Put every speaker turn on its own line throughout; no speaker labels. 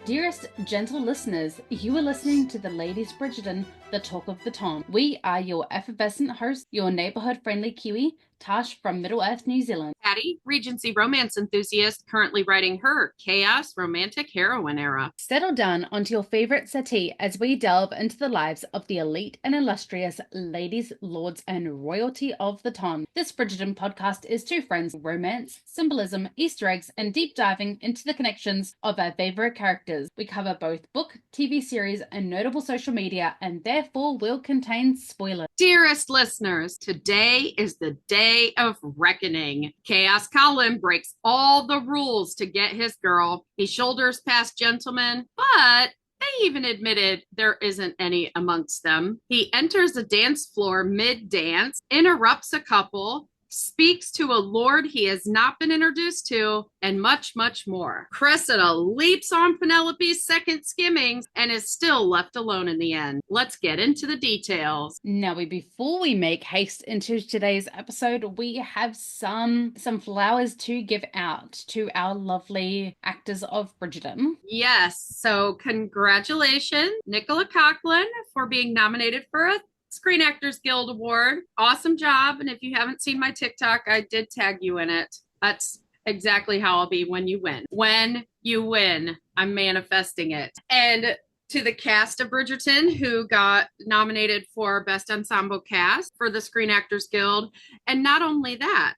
Dearest gentle listeners, you are listening to the Ladies Bridgerton, the talk of the town. We are your effervescent host, your neighborhood-friendly Kiwi, Tash from Middle-earth, New Zealand.
Patty, Regency romance enthusiast, currently writing her chaos romantic heroine era.
Settle down onto your favorite settee as we delve into the lives of the elite and illustrious ladies, lords, and royalty of the ton. This Bridgerton podcast is two friends, romance, symbolism, Easter eggs, and deep diving into the connections of our favorite characters. We cover both book, TV series, and notable social media, and therefore will contain spoilers.
Dearest listeners, today is the day of reckoning. Chaos Colin breaks all the rules to get his girl. He shoulders past gentlemen, but they even admitted there isn't any amongst them. He enters the dance floor mid-dance, interrupts a couple, speaks to a lord he has not been introduced to, and much, much more. Cressida leaps on Penelope's second skimmings and is still left alone in the end. Let's get into the details.
Now, before we make haste into today's episode, we have some flowers to give out to our lovely actors of Bridgerton.
Yes, so congratulations, Nicola Coughlan, for being nominated for a Screen Actors Guild Award. Awesome job. And if you haven't seen my TikTok, I did tag you in it. That's exactly how I'll be when you win. When you win, I'm manifesting it. And to the cast of Bridgerton, who got nominated for Best Ensemble Cast for the Screen Actors Guild. And not only that,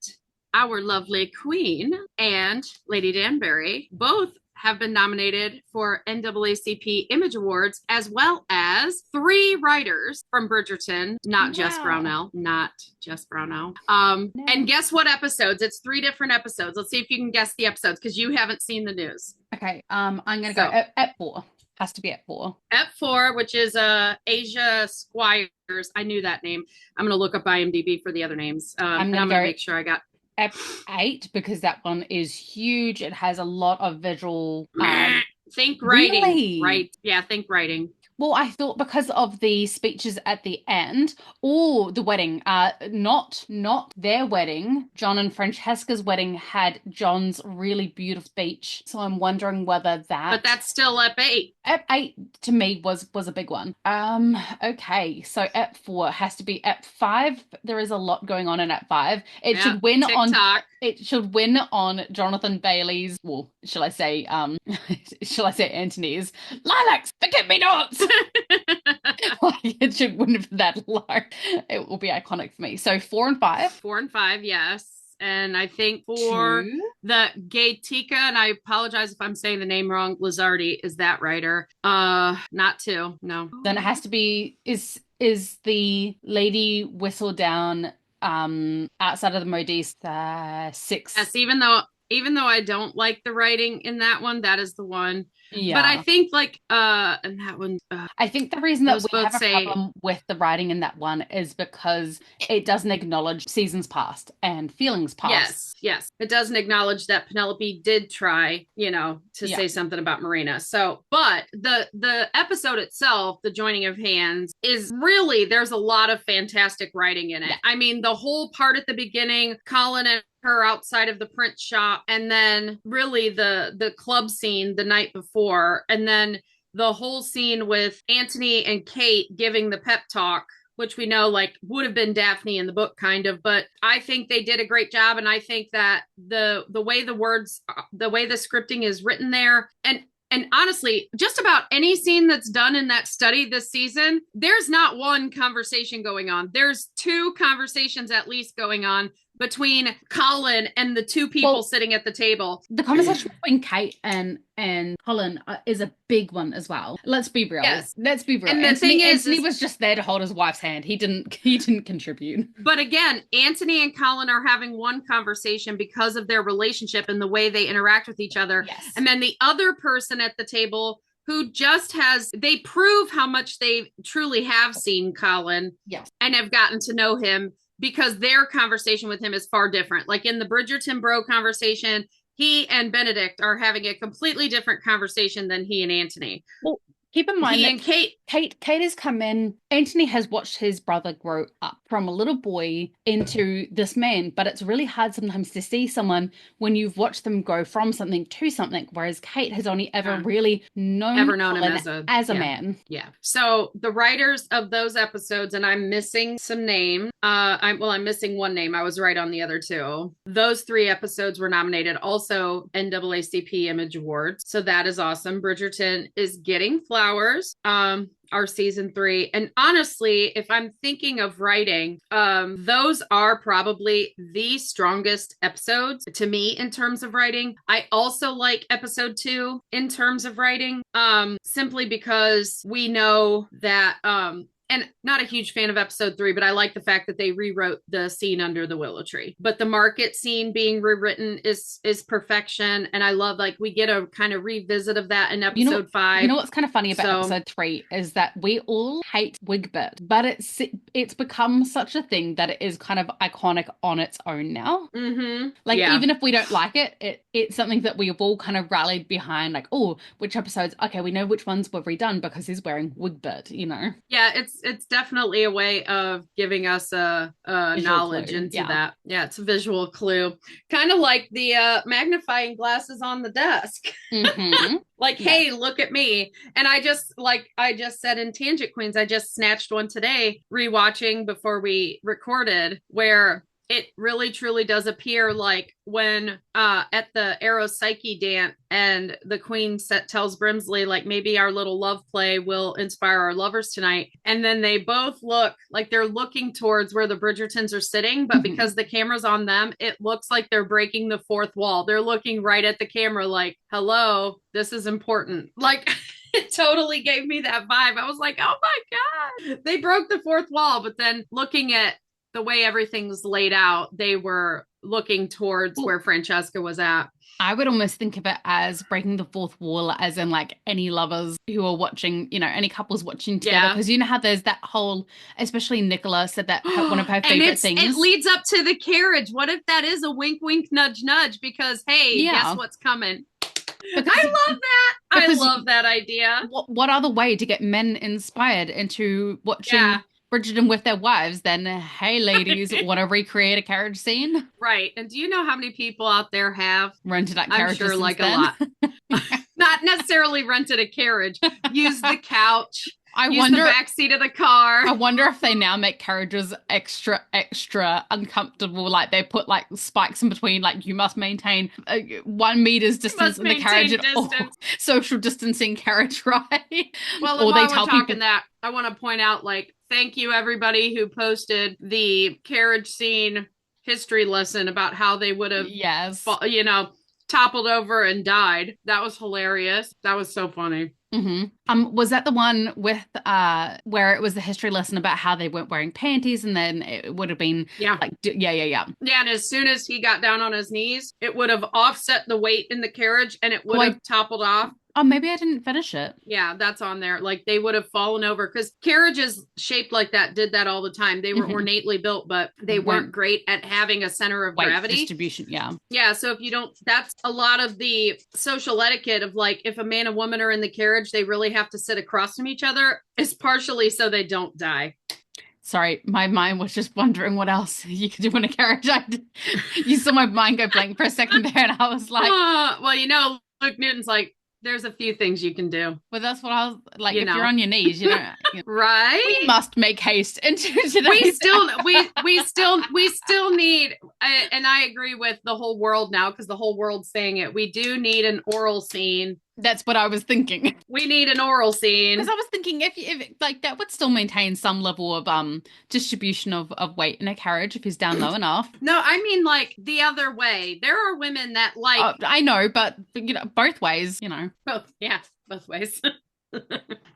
our lovely Queen and Lady Danbury both have been nominated for NAACP Image Awards, as well as 3 writers from Bridgerton, not Jess Brownell. And guess what episodes? It's 3 different episodes. Let's see if you can guess the episodes, because you haven't seen the news.
Okay, I'm going to go at 4. Has to be at 4.
At 4, which is Asia Squires. I knew that name. I'm going to look up IMDb for the other names. I'm going to make sure I got
Ep 8, because that one is huge. It has a lot of visual.
Think writing.
Really?
Right. Yeah, think writing.
Well, I thought because of the speeches at the end, or the wedding, not their wedding. John and Francesca's wedding had John's really beautiful speech. So I'm wondering whether that.
But that's still Ep 8.
Ep 8 to me was a big one. Okay, so Ep 4 has to be Ep 5. There is a lot going on in Ep 5. It should win
TikTok.
on. It should win on Jonathan Bailey's. Well, shall I say Anthony's lilacs, forget-me-nots. It should win for that alone. It will be iconic for me. So 4 and 5.
4 and 5, yes. And I think for the Gaytika, and I apologize if I'm saying the name wrong, Lizardi is that writer. Not 2, no.
Then it has to be is the Lady Whistledown outside of the Modiste 6.
Yes, even though I don't like the writing in that one, that is the one.
Yeah.
But I think and that one.
I think the reason that we have a problem with the writing in that one is because it doesn't acknowledge seasons past and feelings past.
Yes. It doesn't acknowledge that Penelope did try, to say something about Marina. So, but the episode itself, the joining of hands, is really, there's a lot of fantastic writing in it. Yeah. I mean, the whole part at the beginning, Colin and her outside of the print shop, and then really the club scene the night before, and then the whole scene with Anthony and Kate giving the pep talk, which we know would have been Daphne in the book kind of, but I think they did a great job. And I think that the way the scripting is written there, and honestly, just about any scene that's done in that study this season, there's not one conversation going on. There's 2 conversations at least going on between Colin and the 2 people sitting at the table.
The conversation between Kate and Colin is a big one as well. Let's be real.
Yes.
Let's be real.
And the thing is,
Anthony was just there to hold his wife's hand. He didn't contribute.
But again, Anthony and Colin are having one conversation because of their relationship and the way they interact with each other.
Yes.
And then the other person at the table who just they prove how much they truly have seen Colin.
Yes.
And have gotten to know him, because their conversation with him is far different. Like in the Bridgerton bro conversation, he and Benedict are having a completely different conversation than he and Anthony.
Well, keep in mind that Kate has come in Anthony has watched his brother grow up from a little boy into this man, but it's really hard sometimes to see someone when you've watched them go from something to something, whereas Kate has only ever really known
him
as a man.
Yeah. So the writers of those episodes, and I'm missing some name. I'm missing one name. I was right on the other two. Those 3 episodes were nominated also NAACP Image Awards. So that is awesome. Bridgerton is getting flowers. Our season 3. And honestly, if I'm thinking of writing, those are probably the strongest episodes to me in terms of writing. I also like episode 2 in terms of writing, simply because we know that, and not a huge fan of episode 3, but I like the fact that they rewrote the scene under the willow tree. But the market scene being rewritten is perfection. And I love, like, we get a kind of revisit of that in episode 5.
You know what's kind of funny about episode 3 is that we all hate Wigbert, but it's become such a thing that it is kind of iconic on its own now.
Mm-hmm.
Like, even if we don't like it's something that we've all kind of rallied behind, like, oh, which episodes, okay, we know which ones were redone because he's wearing Wigbert, you know?
Yeah, it's definitely a way of giving us a knowledge clue into that. Yeah, it's a visual clue. Kind of like the magnifying glasses on the desk.
Mm-hmm.
Like, hey, look at me. And I just said in Tangent Queens, I just snatched one today, rewatching before we recorded, where it really truly does appear like when at the Eros Psyche dance and the queen tells Brimsley, like, maybe our little love play will inspire our lovers tonight. And then they both look like they're looking towards where the Bridgertons are sitting, but because the camera's on them, it looks like they're breaking the fourth wall. They're looking right at the camera like, hello, this is important. Like, it totally gave me that vibe. I was like, oh my God, they broke the fourth wall. But then looking at the way everything's laid out, they were looking towards where Francesca was at.
I would almost think of it as breaking the fourth wall, as in like any lovers who are watching, you know, any couples watching together. Because you know how there's that whole, especially Nicola said that one of her favorite things.
It leads up to the carriage. What if that is a wink, wink, nudge, nudge? Because, hey, guess what's coming? Because, I love that. I love that idea.
What other way to get men inspired into watching Bridgerton with their wives than, hey, ladies, want to recreate a carriage scene?
Right. And do you know how many people out there have
rented that carriage?
I'm sure like a lot. Not necessarily rented a carriage. Use the couch. Use the back seat of the car.
I wonder if they now make carriages extra uncomfortable. Like they put like spikes in between. Like you must maintain 1 meter's distance in the carriage. Social distancing carriage ride.
Well, or while we're talking that, I want to point out, like, thank you everybody who posted the carriage scene history lesson about how they would have, toppled over and died. That was hilarious. That was so funny.
Mm-hmm. Was that the one with where it was the history lesson about how they weren't wearing panties, and then it would have been yeah,
and as soon as he got down on his knees, it would have offset the weight in the carriage and it would have toppled off.
Oh, maybe I didn't finish it.
Yeah, that's on there. Like they would have fallen over because carriages shaped like that did that all the time. They were ornately built, but they weren't great at having a center of gravity
distribution. Yeah.
Yeah. So if you don't, that's a lot of the social etiquette of like, if a man and woman are in the carriage, they really have to sit across from each other. It's partially so they don't die.
Sorry, my mind was just wondering what else you could do in a carriage. You saw my mind go blank for a second there, and I was like,
well, Luke Newton's like, there's a few things you can do.
Well, that's what I was like. You're on your knees,
right?
We must make haste into today.
We still need, and I agree with the whole world now because the whole world's saying it. We do need an oral scene.
That's what I was thinking.
We need an oral scene.
Because I was thinking if like that would still maintain some level of distribution of weight in a carriage if he's down low enough.
No, I mean like the other way. There are women that like
I know, but both ways,
both ways.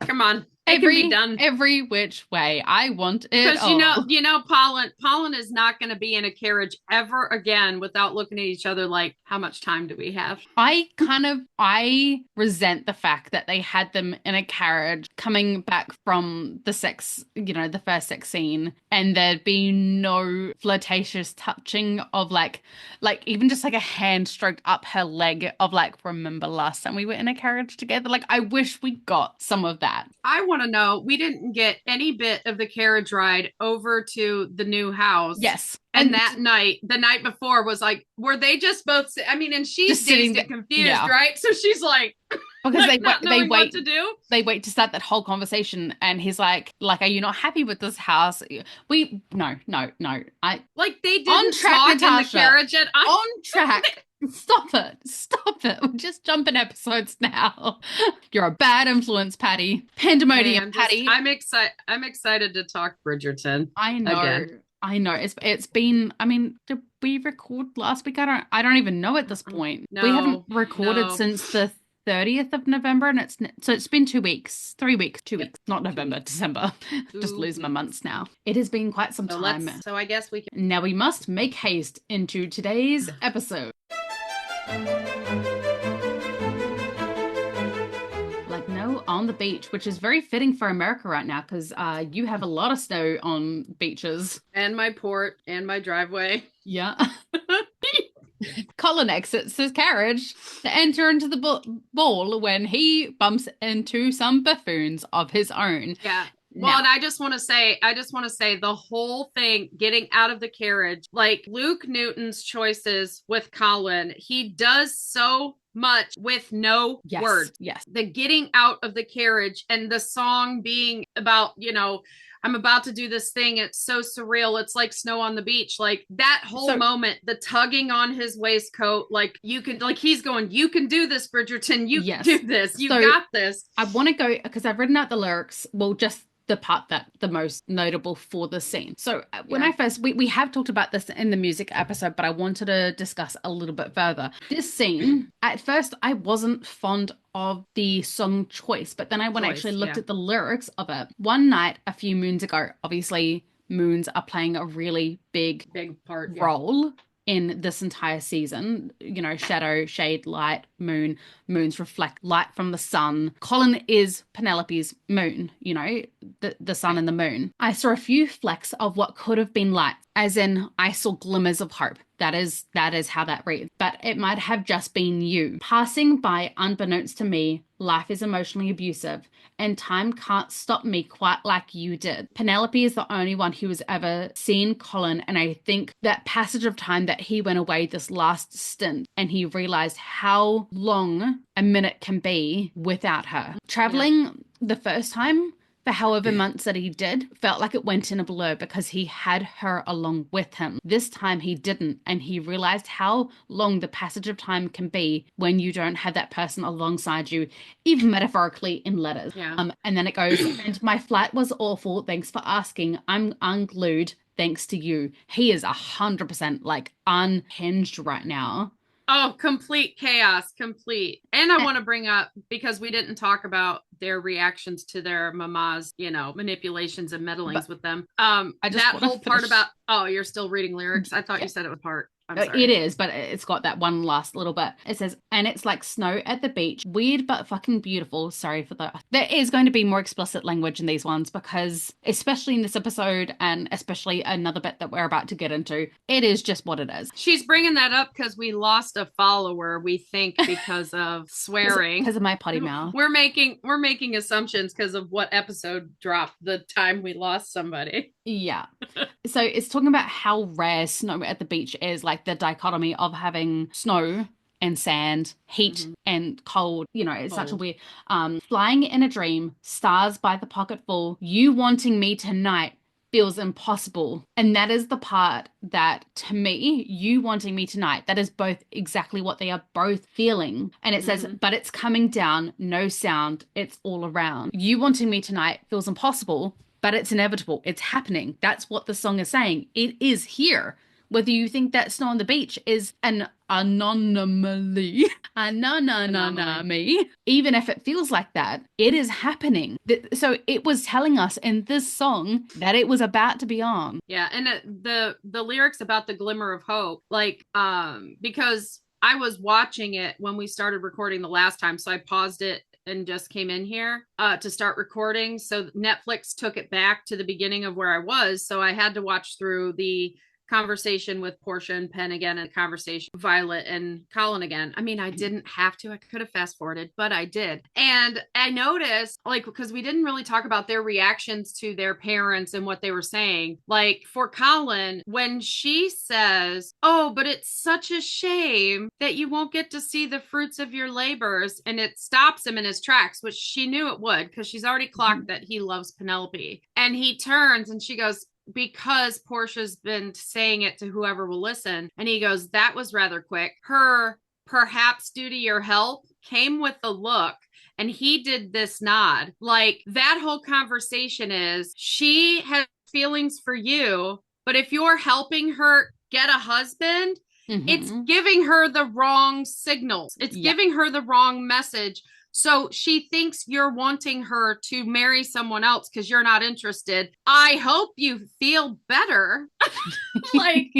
Come on. It can be done
every which way. I want it
because Polin is not going to be in a carriage ever again without looking at each other like, how much time do we have?
I resent the fact that they had them in a carriage coming back from the sex, the first sex scene, and there'd be no flirtatious touching of like even just like a hand stroked up her leg of like, remember last time we were in a carriage together? Like, I wish we got some of that.
I want to know, we didn't get any bit of the carriage ride over to the new house.
Yes.
And that night, the night before, was like, were they just both? I mean, and she's dazed and confused, right? So she's like,
because
like they wait what to do.
They wait to start that whole conversation, and he's like, are you not happy with this house? No. I
like they didn't
on track,
talk
Natasha,
in the carriage at
on track. Stop it. We're just jumping episodes now. You're a bad influence, Patty. Pandemonium, Patty.
I'm excited to talk Bridgerton.
I know. Again. I know. It's been, I mean, did we record last week? I don't even know at this point.
No,
we haven't recorded since the 30th of November, and it's been 2 weeks, 3 weeks, 2 weeks, not November, December. Just losing my months now. It has been quite some time.
So I guess we can.
Now we must make haste into today's episode. Like no on the beach, which is very fitting for America right now, because you have a lot of snow on beaches.
And my port and my driveway.
Yeah. Colin exits his carriage to enter into the ball when he bumps into some buffoons of his own.
Yeah. Well, and I just want to say the whole thing, getting out of the carriage, like Luke Newton's choices with Colin, he does so much with no words.
Yes.
The getting out of the carriage and the song being about, I'm about to do this thing. It's so surreal. It's like snow on the beach. Like that whole moment, the tugging on his waistcoat, like he's going, you can do this, Bridgerton. You can do this. You got this.
I want to go, because I've written out the lyrics. Well, just the part that the most notable for the scene. So when I first, we have talked about this in the music episode, but I wanted to discuss a little bit further. This scene, at first I wasn't fond of the song choice, but then I went actually looked at the lyrics of it. One night a few moons ago, obviously moons are playing a really big
part
role in this entire season. Shadow, shade, light, moon. Moons reflect light from the sun. Colin is Penelope's moon, the sun and the moon. I saw a few flecks of what could have been light, as in I saw glimmers of hope. That is how that reads. But it might have just been you. Passing by unbeknownst to me, life is emotionally abusive, and time can't stop me quite like you did. Penelope is the only one who has ever seen Colin, and I think that passage of time that he went away this last stint, and he realized how long a minute can be without her. Traveling the first time, for however months that he did, felt like it went in a blur because he had her along with him. This time he didn't, and he realized how long the passage of time can be when you don't have that person alongside you, even metaphorically in letters. And then it goes, and my flight was awful, thanks for asking, I'm unglued thanks to you. He is 100% like unhinged right now.
Oh, complete chaos, complete. And I want to bring up, because we didn't talk about their reactions to their mama's, manipulations and meddlings with them. That whole part about, you're still reading lyrics? I thought you said it was part. I'm sorry.
It is, but it's got that one last little bit. It says, and it's like snow at the beach. Weird, but fucking beautiful. Sorry for that. There is going to be more explicit language in these ones, because especially in this episode, and especially another bit that we're about to get into, it is just what it is.
She's bringing that up because we lost a follower, we think, because of swearing.
Because of my potty mouth.
We're making assumptions because of what episode dropped the time we lost somebody.
Yeah. So it's talking about how rare snow at the beach is, like the dichotomy of having snow and sand, heat and cold. It's such a weird, flying in a dream, stars by the pocketful, you wanting me tonight feels impossible. And that is the part that, to me, you wanting me tonight, that is both exactly what they are both feeling. And it says, but it's coming down, no sound, it's all around. You wanting me tonight feels impossible, but it's inevitable. It's happening. That's what the song is saying. It is here. Whether you think that snow on the beach is an anomaly, even if it feels like that, it is happening. So it was telling us in this song that it was about to be on.
Yeah, and the lyrics about the glimmer of hope, because I was watching it when we started recording the last time, so I paused it and just came in here to start recording. So Netflix took it back to the beginning of where I was. So I had to watch through the conversation with Portia and Pen again, and conversation with Violet and Colin again. I mean, I didn't have to. I could have fast forwarded, but I did. And I noticed, like, because we didn't really talk about their reactions to their parents and what they were saying. Like, for Colin, when she says, "Oh, but it's such a shame that you won't get to see the fruits of your labors," and it stops him in his tracks, which she knew it would, because she's already clocked that he loves Penelope. And he turns and she goes, "Because Portia's been saying it to whoever will listen." And he goes, "That was rather quick. Her perhaps due to your help came with a look." And he did this nod. Like, that whole conversation is, she has feelings for you, but if you're helping her get a husband, it's giving her the wrong signals. It's giving her the wrong message. So she thinks you're wanting her to marry someone else because you're not interested. I hope you feel better. like,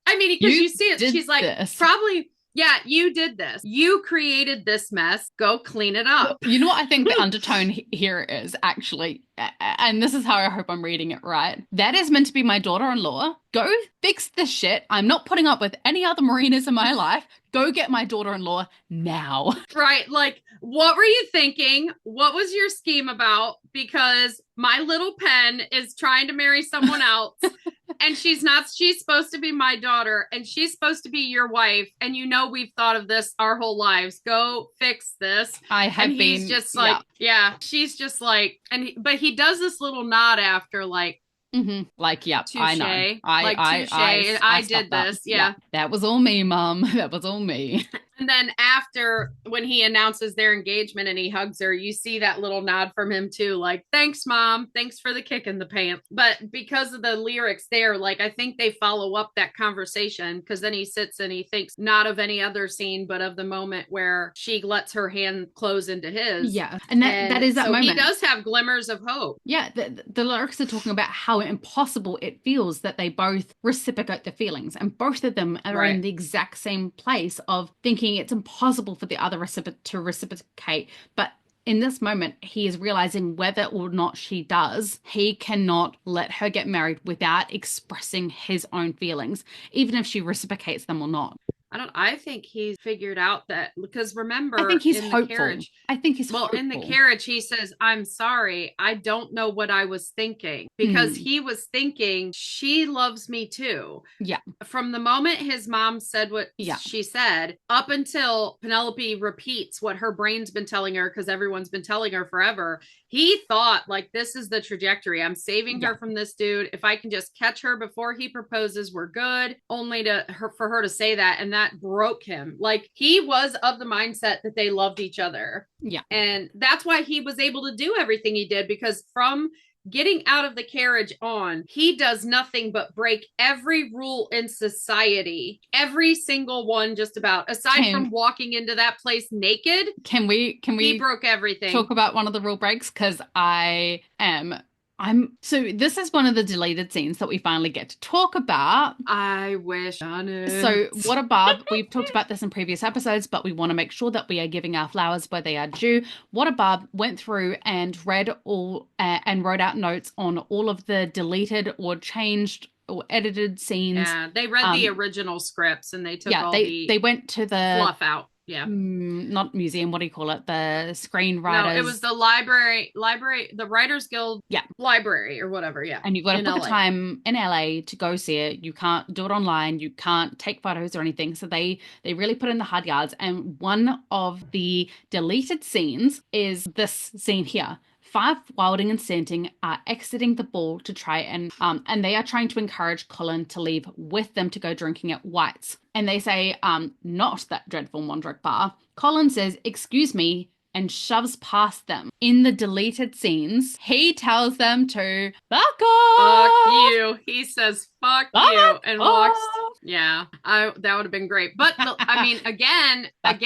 I mean, because you see it, she's like, probably, yeah, you did this. You created this mess. Go clean it up.
You know what I think the undertone here is, actually, and this is how I hope I'm reading it right. That is meant to be my daughter-in-law. Go fix this shit. I'm not putting up with any other Marinas in my life. Go get my daughter-in-law now.
Right. Like, what were you thinking? What was your scheme about? Because my little Pen is trying to marry someone else. And she's supposed to be my daughter, and she's supposed to be your wife. And you know, we've thought of this our whole lives. Go fix this. He's just like, yeah, she's just like, but he does this little nod after, like,
like, yeah,
touche.
I know.
I did this. Yeah.
That was all me, Mom. That was all me.
And then after, when he announces their engagement and he hugs her, you see that little nod from him too. Like, thanks, Mom. Thanks for the kick in the pants. But because of the lyrics there, like, I think they follow up that conversation, because then he sits and he thinks not of any other scene, but of the moment where she lets her hand close into his.
Yeah. And that is that moment.
He does have glimmers of hope.
Yeah. The lyrics are talking about how impossible it feels that they both reciprocate the feelings, and both of them are in the exact same place of thinking it's impossible for the other to reciprocate. But in this moment, he is realizing whether or not she does, he cannot let her get married without expressing his own feelings, even if she reciprocates them or not.
I think he's figured out that, because remember,
I think he's hopeful.
Carriage,
hopeful.
In the carriage, he says, "I'm sorry, I don't know what I was thinking," because he was thinking she loves me too.
Yeah.
From the moment his mom said what she said, up until Penelope repeats what her brain's been telling her, because everyone's been telling her forever, he thought, like, this is the trajectory. I'm saving her from this dude. If I can just catch her before he proposes, we're good. Only for her to say that, and that broke him. Like, he was of the mindset that they loved each other.
Yeah.
And that's why he was able to do everything he did, because from getting out of the carriage on, he does nothing but break every rule in society. Every single one, just about, aside from walking into that place naked.
Can we
he broke everything.
Talk about one of the rule breaks? Because so this is one of the deleted scenes that we finally get to talk about.
I wish on it.
So what a barb. We've talked about this in previous episodes, but we want to make sure that we are giving our flowers where they are due. What a barb went through and read all and wrote out notes on all of the deleted or changed or edited scenes.
Yeah, they read the original scripts and they took
they went to the
fluff out. Yeah.
Not museum. What do you call it? The screenwriters. No,
it was the library, the Writers Guild library or whatever. Yeah.
And you've got to book a time in LA to go see it. You can't do it online. You can't take photos or anything. So they really put in the hard yards. And one of the deleted scenes is this scene here. Five, Wilding and Santing are exiting the ball to try and they are trying to encourage Colin to leave with them to go drinking at White's. And they say, not that dreadful Mondrick bar. Colin says, "Excuse me," and shoves past them. In the deleted scenes, he tells them to fuck off.
Fuck you. He says, fuck you, and walks. Yeah, that would have been great. But I mean, again,
fuck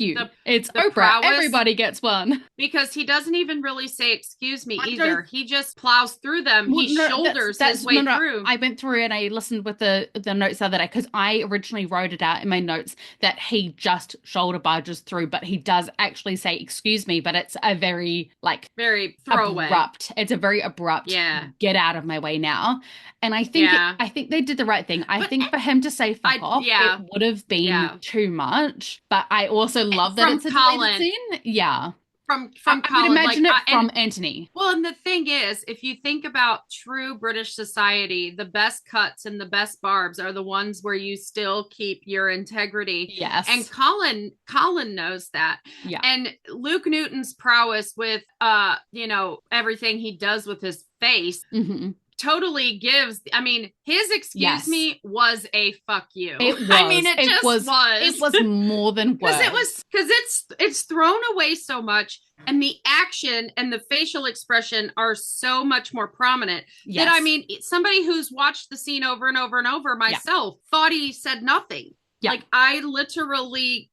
you. It's Oprah. Prowess, everybody gets one.
Because he doesn't even really say excuse me either. He just plows through them. He shoulders his way through.
I went through and I listened with the notes the other day, because I originally wrote it out in my notes that he just shoulder barges through, but he does actually say excuse me, but but it's a very like
very throwaway.
Abrupt. It's a very abrupt get out of my way now. And I think I think they did the right thing. I think for him to say fuck off, it would have been too much. But I also love that it's a deleted scene. Yeah.
From
I
Colin,
would imagine it from Anthony.
Well, and the thing is, if you think about true British society, the best cuts and the best barbs are the ones where you still keep your integrity.
Yes.
And Colin knows that.
Yeah.
And Luke Newton's prowess with everything he does with his face.
Mm-hmm.
Totally gives. I mean, his excuse me was a fuck you.
It was.
I mean, it was.
It was more than words.
Because it's thrown away so much, and the action and the facial expression are so much more prominent. That I mean, somebody who's watched the scene over and over and over myself thought he said nothing. Yeah. Like I literally,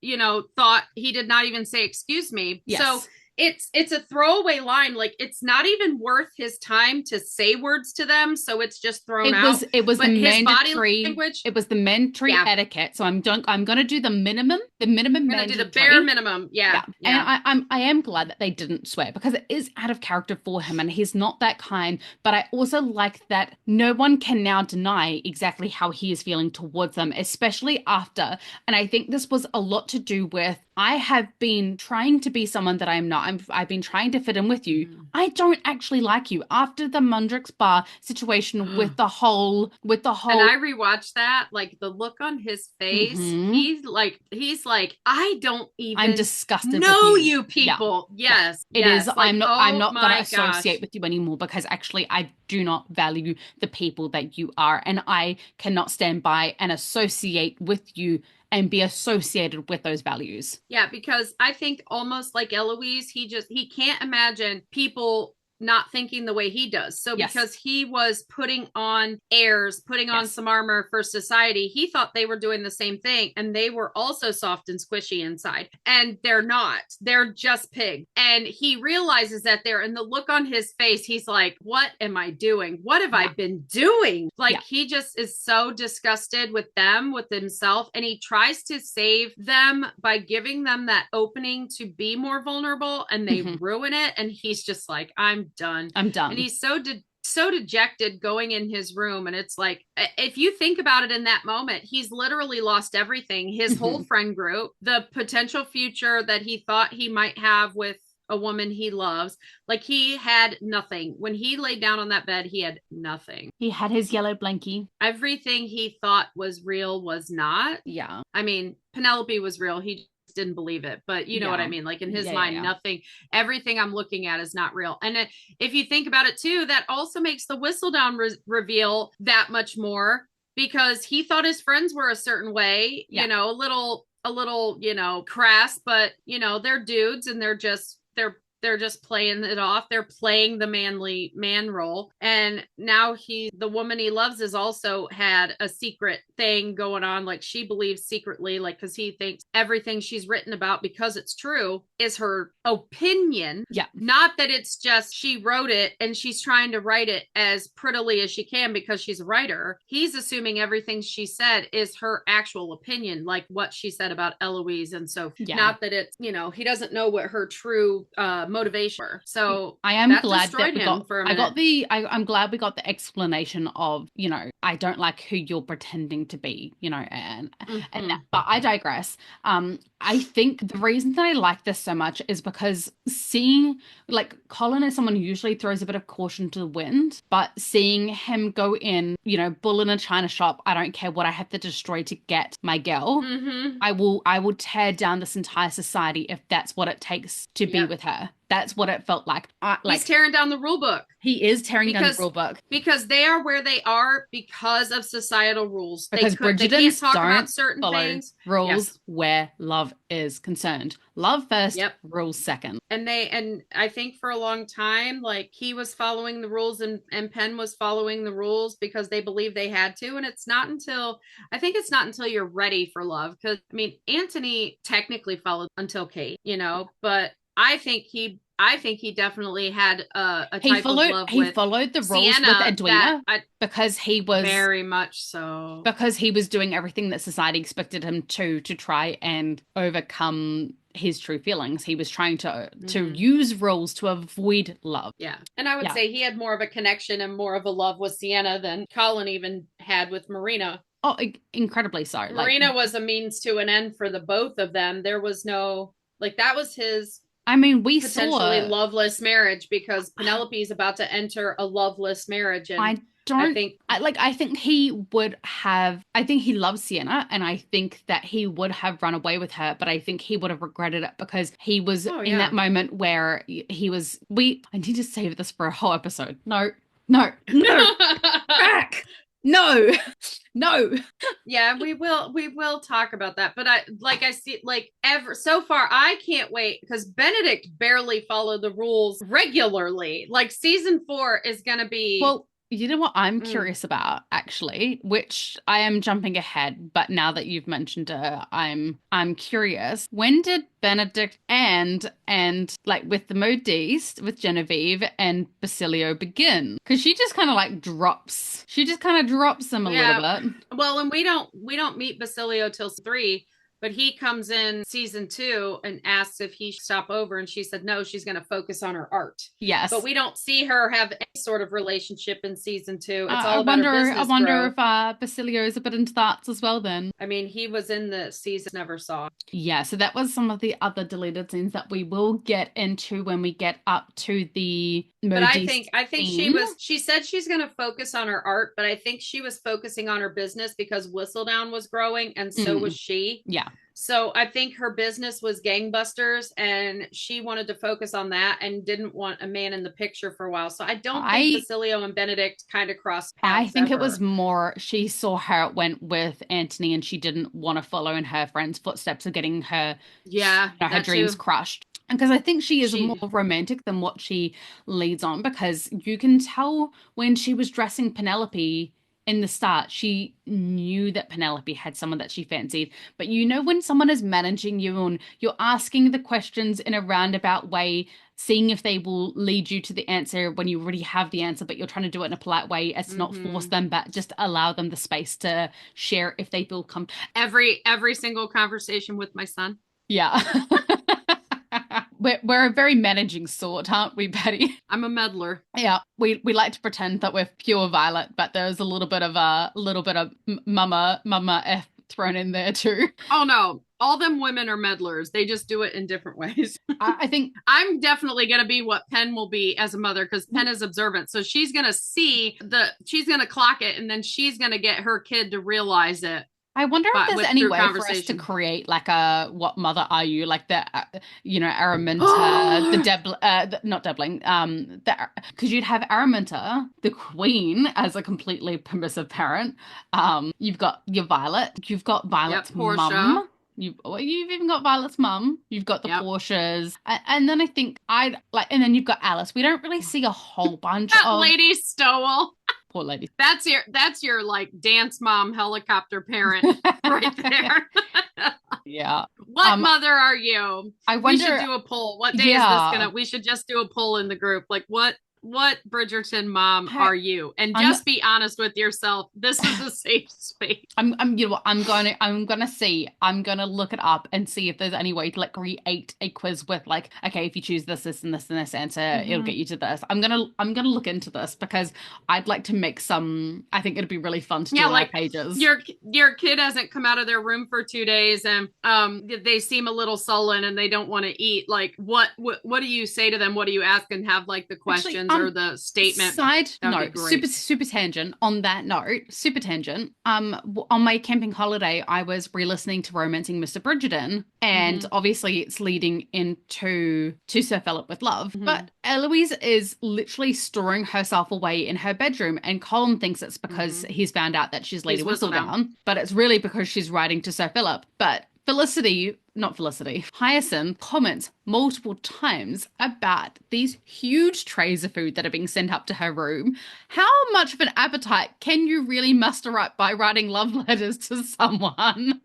thought he did not even say excuse me. Yes. So it's a throwaway line. Like it's not even worth his time to say words to them. So it's just thrown out.
It was the mandatory language. It was the mandatory etiquette. So I'm going to do the minimum. The minimum.
I'm going to do the bare minimum. Yeah.
And I am glad that they didn't swear because it is out of character for him and he's not that kind. But I also like that no one can now deny exactly how he is feeling towards them, especially after. And I think this was a lot to do with I have been trying to be someone that I'm not. I've been trying to fit in with you. I don't actually like you. After the Mundrix bar situation with the whole. And
I rewatched that, like the look on his face. Mm-hmm. He's like, I don't even.
I'm disgusted.
Know with you people. Yeah. Yes,
it is. Like, I'm not going to associate with you anymore because actually I do not value the people that you are, and I cannot stand by and associate with you and be associated with those values.
Yeah, because I think almost like Eloise, he can't imagine people not thinking the way he does. So because he was putting on airs, putting on some armor for society, he thought they were doing the same thing. And they were also soft and squishy inside. And they're not. They're just pig. And he realizes that there, and the look on his face, he's like, what am I doing? What have I been doing? Like he just is so disgusted with them, with himself. And he tries to save them by giving them that opening to be more vulnerable, and they ruin it. And he's just like, I'm done.
I'm done.
And he's so dejected going in his room. And it's like, if you think about it in that moment, he's literally lost everything. His whole friend group, the potential future that he thought he might have with a woman he loves. Like he had nothing. When he laid down on that bed, he had nothing.
He had his yellow blankie.
Everything he thought was real was not.
Yeah.
I mean, Penelope was real. He didn't believe it, but you know what I mean? Like in his mind, nothing, everything I'm looking at is not real. And if you think about it too, that also makes the Whistledown reveal that much more, because he thought his friends were a certain way, a little, crass, but they're dudes and they're just playing it off. They're playing the manly man role. And now the woman he loves has also had a secret thing going on. Like she believes secretly, like, cause he thinks everything she's written about, because it's true, is her opinion.
Yeah.
Not that it's just, she wrote it and she's trying to write it as prettily as she can because she's a writer. He's assuming everything she said is her actual opinion, like what she said about Eloise. And so not that it's, he doesn't know what her true, motivation were. So
I am glad that I'm glad we got the explanation of, I don't like who you're pretending to be, and but I digress. I think the reason that I like this so much is because seeing, like, Colin is someone who usually throws a bit of caution to the wind, but seeing him go in, bull in a china shop, I don't care what I have to destroy to get my girl. I will tear down this entire society if that's what it takes to be with her. That's what it felt like.
He's tearing down the rule book.
He is tearing down the rule book.
Because they are where they are because of societal rules.
Because
they can't talk about certain things.
Rules where love is concerned. Love first, rules second.
And I think for a long time, like, he was following the rules and Pen was following the rules because they believed they had to. And it's not until you're ready for love. Because, I mean, Anthony technically followed until Kate, but I think he definitely had a type of love with
He followed the rules
Sienna
with Edwina because he was
very much so,
because he was doing everything that society expected him to try and overcome his true feelings. He was trying to use rules to avoid love.
Yeah. And I would say he had more of a connection and more of a love with Sienna than Colin even had with Marina.
Oh, incredibly so.
Marina was a means to an end for the both of them. There was no, like, that was his,
I mean, we
potentially
saw
loveless marriage, because Penelope is about to enter a loveless marriage. And
I think he would have, I think he loves Sienna, and I think that he would have run away with her, but I think he would have regretted it because he was in that moment where he was, I need to save this for a whole episode. No, back. No.
Yeah, we will talk about that. But I see, like, so far, I can't wait, because Benedict barely followed the rules regularly. Like, season 4 is going to be.
Well, you know what I'm curious about, actually, which I am jumping ahead, but now that you've mentioned her, I'm curious. When did Benedict and like with the modiste, with Genevieve and Basilio begin? Because she just kind of like drops. She just kind of drops them a little bit.
Well, and we don't meet Basilio till 3. But he comes in season 2 and asks if he should stop over, and she said no, she's going to focus on her art.
Yes.
But we don't see her have any sort of relationship in season 2. It's all about her business
I wonder if Basilio is a bit into that as well then.
I mean, he was in the season never saw.
Yeah, so that was some of the other deleted scenes that we will get into when we get up to the
But I think she said she's going to focus on her art, but I think she was focusing on her business because Whistledown was growing, and so was she.
Yeah.
So I think her business was gangbusters, and she wanted to focus on that and didn't want a man in the picture for a while. So I don't think Basilio and Benedict kind of crossed paths.
I think it was more she saw how it went with Anthony, and she didn't want to follow in her friend's footsteps of getting her her dreams crushed. Because I think she is more romantic than what she leads on, because you can tell when she was dressing Penelope in the start, she knew that Penelope had someone that she fancied. But you know, when someone is managing you and you're asking the questions in a roundabout way, seeing if they will lead you to the answer when you already have the answer, but you're trying to do it in a polite way as to not force them, but just allow them the space to share if they feel comfortable.
Every single conversation with my son.
Yeah. We're a very managing sort, aren't we, Patty?
I'm a meddler.
Yeah, we like to pretend that we're pure Violet, but there's a little bit of mama F thrown in there too.
Oh no, all them women are meddlers. They just do it in different ways.
I think
I'm definitely going to be what Pen will be as a mother, because Pen is observant. So she's going to she's going to clock it, and then she's going to get her kid to realize it.
I wonder if there's any way for us to create like a what mother are you, like the Araminta, not Debling, because you'd have Araminta, the queen, as a completely permissive parent. You've got your Violet, you've got Violet's mum. You've even got Violet's mum. You've got the Portias, and then I think and then you've got Alice. We don't really see a whole bunch of
Lady Stowell.
Poor lady.
That's your like dance mom helicopter parent right there.
Yeah.
What mother are you?
I wonder.
We should do a poll. What day is this we should just do a poll in the group. Like what Bridgerton mom are you? And just be honest with yourself. This is a safe space. I'm gonna look it up and see if there's any way to like create a quiz with like, okay, if you choose this and this answer, it'll get you to this. I'm gonna look into this because I'd like to make some. I think it'd be really fun to do on like pages. Your kid hasn't come out of their room for 2 days and they seem a little sullen and they don't want to eat. Like what do you say to them? What do you ask, and have like the questions or the statement?
Side note, super tangent on that note, super tangent. On my camping holiday, I was re-listening to Romancing Mr. Bridgerton, and obviously it's leading into Sir Philip with Love. But Eloise is literally storing herself away in her bedroom, and Colin thinks it's because he's found out that she's Lady Whistledown, but it's really because she's writing to Sir Philip. But Hyacinth comments multiple times about these huge trays of food that are being sent up to her room. How much of an appetite can you really muster up by writing love letters to someone?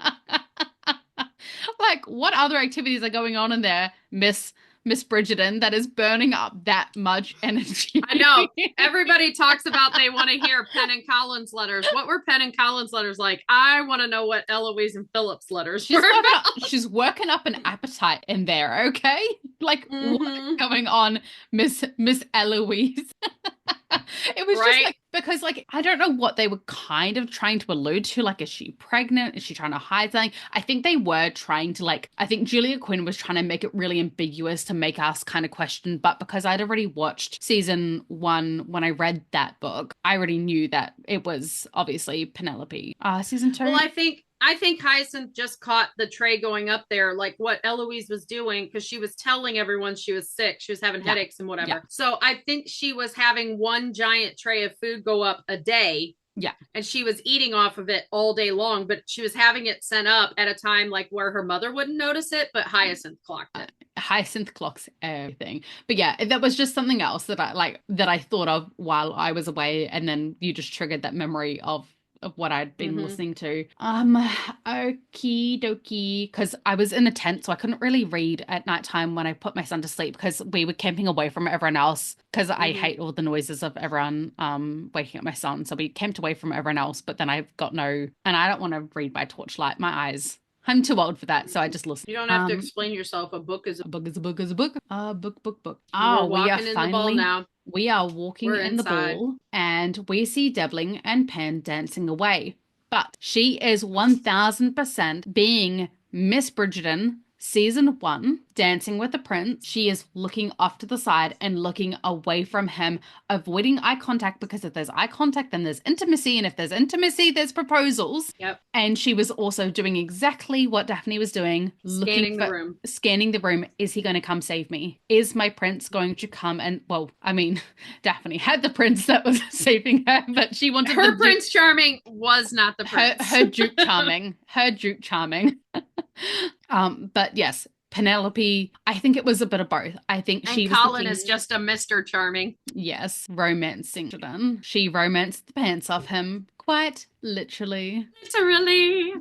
Like, what other activities are going on in there, Miss Miss Bridgerton that is burning up that much energy.
I know. Everybody talks about they want to hear Pen and Colin's letters. What were Pen and Colin's letters like? I want to know what Eloise and Philip's letters were about.
She's working up an appetite in there, okay? Like, what's going on, Miss Eloise? It was just like, because like, I don't know what they were kind of trying to allude to. Like, is she pregnant? Is she trying to hide something? I think they were trying to like, I think Julia Quinn was trying to make it really ambiguous to make us kind of question. But because I'd already watched season 1 when I read that book, I already knew that it was obviously Penelope. Season 2.
Well, I think Hyacinth just caught the tray going up there, like what Eloise was doing, because she was telling everyone she was sick. She was having headaches and whatever. Yeah. So I think she was having one giant tray of food go up a day.
Yeah.
And she was eating off of it all day long, but she was having it sent up at a time like where her mother wouldn't notice it, but Hyacinth clocked it.
Hyacinth clocks everything. But yeah, that was just something else that I thought of while I was away, and then you just triggered that memory of what I'd been listening to. Okie dokie. Because I was in a tent, so I couldn't really read at nighttime when I put my son to sleep, because we were camping away from everyone else, because I hate all the noises of everyone waking up my son. So we camped away from everyone else, but then I've got and I don't want to read by torchlight. My eyes. I'm too old for that, so I just listen.
You don't have to explain yourself. A book is
a book is a book is a book. Book.
Oh, we are finally in the ball now.
We are walking in the ball, and we see Debling and Pen dancing away. But she is 1000% being Miss Bridgerton, season 1, dancing with the prince. She is looking off to the side and looking away from him, avoiding eye contact, because if there's eye contact, then there's intimacy, and if there's intimacy, there's proposals.
Yep.
And she was also doing exactly what Daphne was doing,
scanning
the room. Is he going to come save me? Is my prince going to come? And well, I mean, Daphne had the prince that was saving her, but she wanted
her Prince Charming was not the prince.
Her Duke Charming. Her Duke Charming. But yes, Penelope, I think it was a bit of both. I think she was
Colin is just a Mr. Charming.
Yes, romancing. She romanced the pants off him, quite literally.
Literally.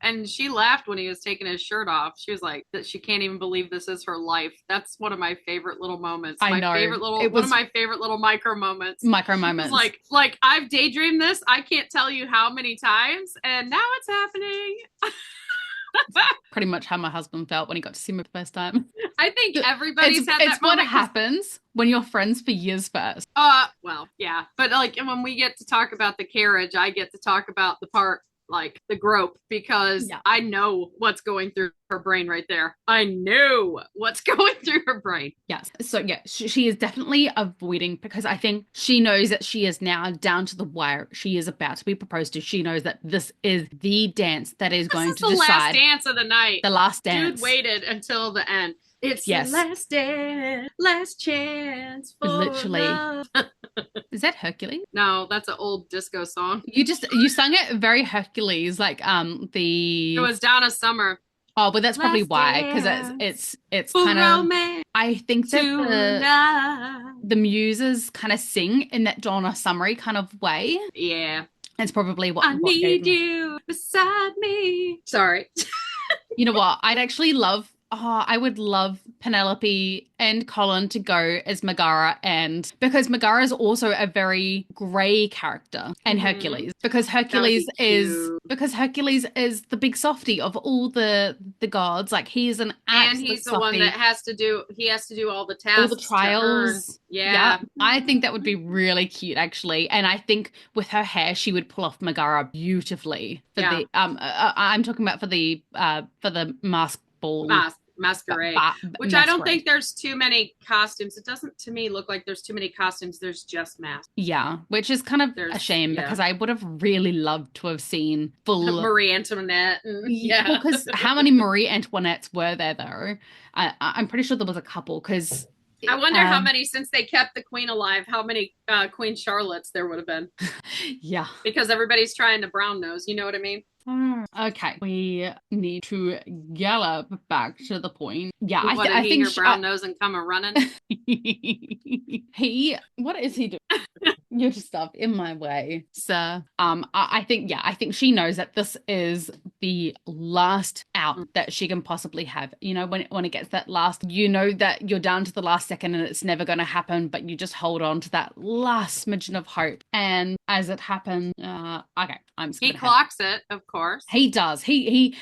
And she laughed when he was taking his shirt off. She was like, that she can't even believe this is her life. That's one of my favorite little moments.
I know.
One of my favorite little micro moments. Like I've daydreamed this. I can't tell you how many times, and now it's happening.
Pretty much how my husband felt when he got to see me the first time.
I think everybody's had that
It's
moment.
What happens when you're friends for years first.
Well, yeah. But like, when we get to talk about the carriage, I get to talk about the part, like the grope, because I know what's going through her brain right there. I know what's going through her brain.
Yes. So yeah, she is definitely avoiding, because I think she knows that she is now down to the wire. She is about to be proposed to. She knows that this is the dance that is going to decide.
The last dance of the night.
The last dance.
Dude waited until the end. It's the last dance, last chance for love.
Is that Hercules?
No, that's an old disco song.
You sung it very Hercules, like
It was Donna Summer.
Oh, but that's probably why, because it's kind of. I think that the muses kind of sing in that Donna Summery kind of way.
Yeah,
it's probably what
I need you beside me. Sorry.
You know what? I would love Penelope and Colin to go as Megara, and because Megara is also a very grey character, and Hercules, because Hercules is the big softy of all the gods. Like, he's an absolute
and he's the
softy.
one that has to do all the tasks,
all the trials.
Yeah,
I think that would be really cute, actually. And I think with her hair, she would pull off Megara beautifully. I'm talking about for the mask ball.
Masquerade, which I don't think there's too many costumes. It doesn't to me look like there's too many costumes. There's just masks.
Yeah, which is kind of a shame, because I would have really loved to have seen full
Marie Antoinette.
Because how many Marie Antoinettes were there though? I'm pretty sure there was a couple, because
I wonder how many, since they kept the queen alive, how many Queen Charlottes there would have been.
Yeah,
because everybody's trying to brown nose. You know what I mean?
Okay, we need to gallop back to the point. Yeah,
What did
I
he
think
hear brown nose and come a running?
what is he doing? You're just stuff in my way, sir. I think she knows that this is the last out that she can possibly have. You know, when it gets that last, you know that you're down to the last second and it's never going to happen, but you just hold on to that last smidgen of hope. And as it happens, okay, I'm just
He
gonna
clocks it, of course.
he does. He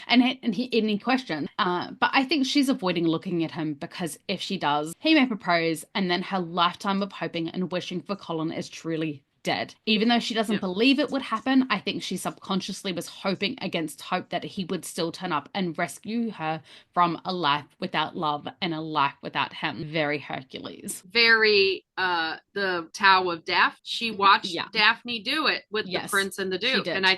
questions. But I think she's avoiding looking at him because if she does, he may propose, and then her lifetime of hoping and wishing for Colin is truly dead. Even though she doesn't believe it would happen, I think she subconsciously was hoping against hope that he would still turn up and rescue her from a life without love and a life without him. Very Hercules.
Very the Tao of Daphne. She watched Daphne do it with the prince and the duke. And I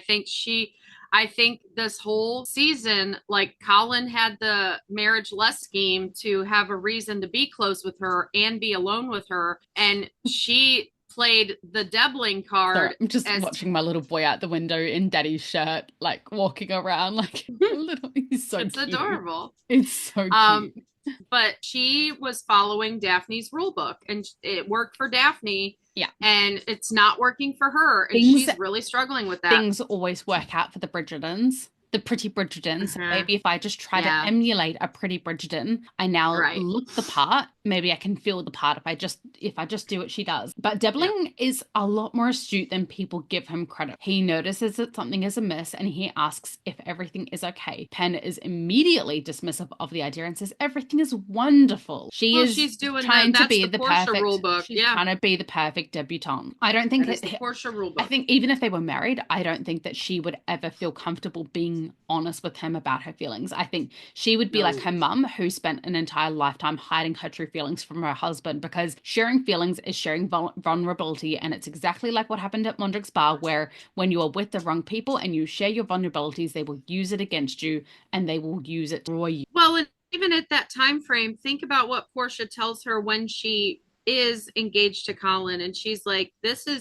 think this whole season, like Colin had the marriage less scheme to have a reason to be close with her and be alone with her. And she played the Debling card.
Sorry, I'm just watching my little boy out the window in daddy's shirt, like walking around like little. He's so
it's
cute.
Adorable.
It's so cute.
But she was following Daphne's rule book and it worked for Daphne.
Yeah.
And it's not working for her. And she's really struggling with that.
Things always work out for the Bridgertons. The pretty Bridgerton. So maybe if I just try to emulate a pretty Bridgerton, I now look the part. Maybe I can feel the part if I just do what she does. But Debling is a lot more astute than people give him credit. He notices that something is amiss and he asks if everything is okay. Pen is immediately dismissive of the idea and says everything is wonderful. She's doing trying to be the perfect rule book. She's trying to be the perfect debutante. I don't think
it's the Portia rule book.
I think even if they were married, I don't think that she would ever feel comfortable being honest with him about her feelings. I think she would be like her mum, who spent an entire lifetime hiding her true feelings from her husband, because sharing feelings is sharing vulnerability. And it's exactly like what happened at Mondrick's Bar, where when you are with the wrong people and you share your vulnerabilities, they will use it against you and they will use it for you.
Well, and even at that time frame, think about what Portia tells her when she is engaged to Colin, and she's like,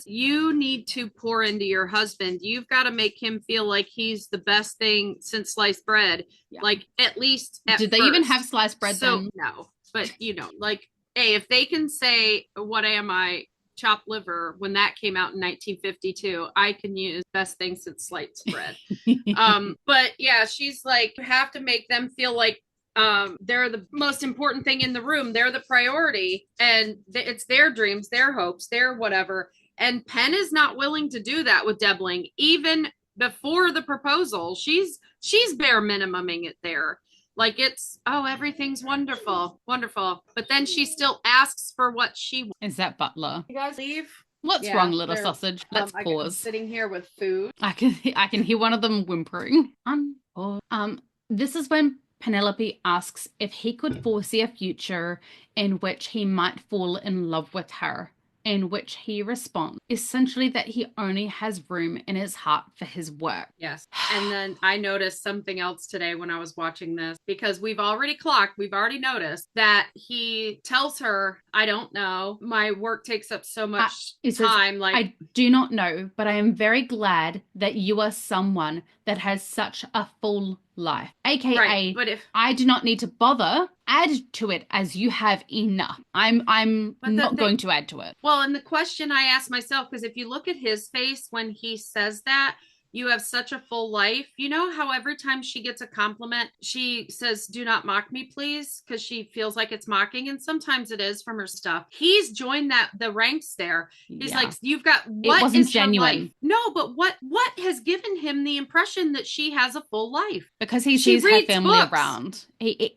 you need to pour into your husband. You've got to make him feel like he's the best thing since sliced bread. Like, at least
did they even have sliced bread then?
No, but like, hey, if they can say, what am I, chopped liver, when that came out in 1952, I can use best thing since sliced bread. But yeah, she's like, you have to make them feel like they're the most important thing in the room. They're the priority, and it's their dreams, their hopes, their whatever. And Pen is not willing to do that with Debling. Even before the proposal, she's bare minimuming it there. Like, it's, everything's wonderful. But then she still asks for what she wants.
Is that Butler?
You guys leave?
What's wrong, little sausage? Let's pause.
I'm sitting here with food.
I can hear one of them whimpering. This is when Penelope asks if he could foresee a future in which he might fall in love with her, in which he responds essentially that he only has room in his heart for his work.
Yes. And then I noticed something else today when I was watching this, because we've already noticed that he tells her, I don't know, my work takes up so much time.
I do not know, but I am very glad that you are someone that has such a full life. AKA,
but if
I do not need to bother add to it as you have enough. I'm not going to add to it.
Well, and the question I asked myself, because if you look at his face when he says that, you have such a full life. You know how every time she gets a compliment, she says, do not mock me, please, because she feels like it's mocking. And sometimes it is from her stuff. He's joined the ranks there. He's like, you've got, what, it wasn't is genuine. Life? No, but what has given him the impression that she has a full life?
Because he sees her family around.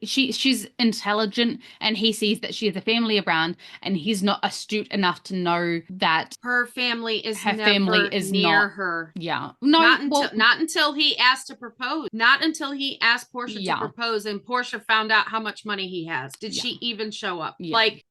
She's intelligent, and he sees that she has a family around, and he's not astute enough to know that
her family is near her.
Yeah. No,
not until he asked to propose. Not until he asked Portia to propose, and Portia found out how much money he has. Did she even show up? Yeah. Like,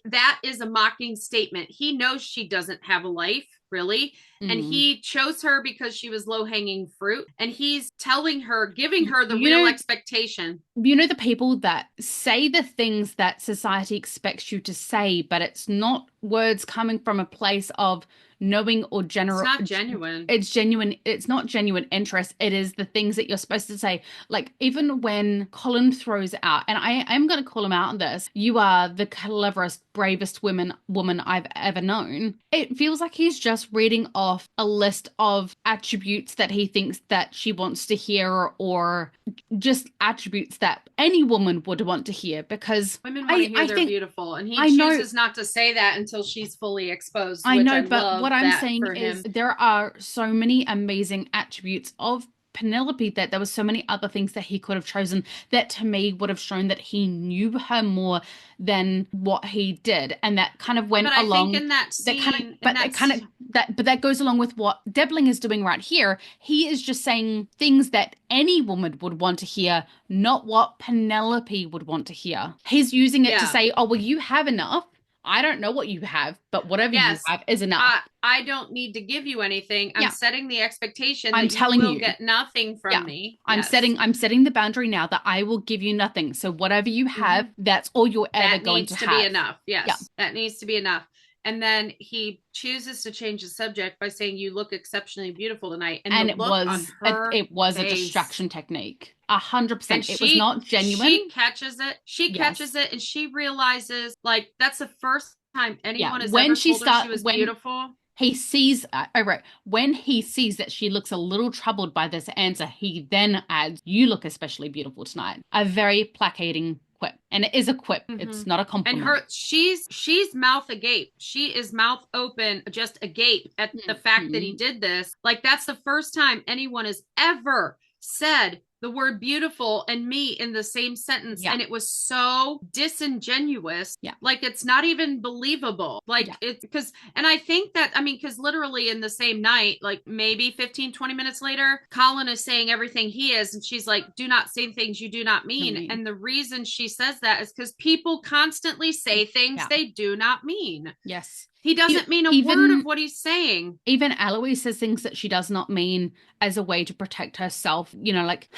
that is a mocking statement. He knows she doesn't have a life, really. And he chose her because she was low-hanging fruit. And he's telling her, giving her the real expectation.
You know, the people that say the things that society expects you to say, but it's not words coming from a place of knowing or
It's
general.
not genuine.
It's genuine. It's not genuine interest. It is the things that you're supposed to say. Like even when Colin throws out, and I'm going to call him out on this. You are the cleverest, bravest woman I've ever known. It feels like he's just reading off a list of attributes that he thinks that she wants to hear, or just attributes that any woman would want to hear. Because
women want to hear
I
they're
think
beautiful, and he
I know.
chooses not to say that until she's fully exposed.
I
Which
know,
I
but
love
what I'm
that
saying
for
is
him.
there are so many amazing attributes of Penelope that there was so many other things that he could have chosen that to me would have shown that he knew her more than what he did. And that kind of went
But I think
along
in that
that kind of
scene, and
but it
that's
kind of that goes along with what Debling is doing right here. He is just saying things that any woman would want to hear, not what Penelope would want to hear. He's using it to
yeah.
say, oh, well, you have enough. I don't know what you have, but whatever you
Yes,
have is enough.
I don't need to give you anything. I'm
Yeah,
setting the expectation
I'm
that you
telling
will
you.
get nothing
Yeah.
from me. Yes.
I'm setting the boundary now that I will give you nothing. So whatever you have,
Mhm.
that's all you're ever
That
going to
needs to be
have.
enough.
Yeah.
Yes, that needs to be enough. And then he chooses to change the subject by saying, "You look exceptionally beautiful tonight." And the
And
look on her
it was a
face,
distraction technique. 100%.
and
It was not
she
genuine.
catches it. She catches
Yes.
it, and she realizes like that's the first time
Yeah.
anyone has ever told her she was
When
beautiful.
he sees, oh, right, when he sees that she looks a little troubled by this answer, he then adds, "You look especially beautiful tonight." A very placating quip. And it is a quip.
Mm-hmm.
It's not a
And
compliment.
her, she's mouth agape. She is mouth open, just agape at the fact that he
Mhm.
did this. Like that's the first time anyone has ever said the word beautiful and me in the same sentence,
Yeah.
and it was so disingenuous.
Yeah.
Like it's not even believable. Like
Yeah.
it's because, and I think that, I mean, because literally in the same night, like maybe 15-20 minutes later, Colin is saying everything he is, and she's like, "Do not say things you do not mean." And the reason she says that is because people constantly say things
Yeah.
they do not mean.
Yes.
He doesn't mean a word of
Even
what he's saying.
even Eloise says things that she does not mean as a way to protect herself. You know, like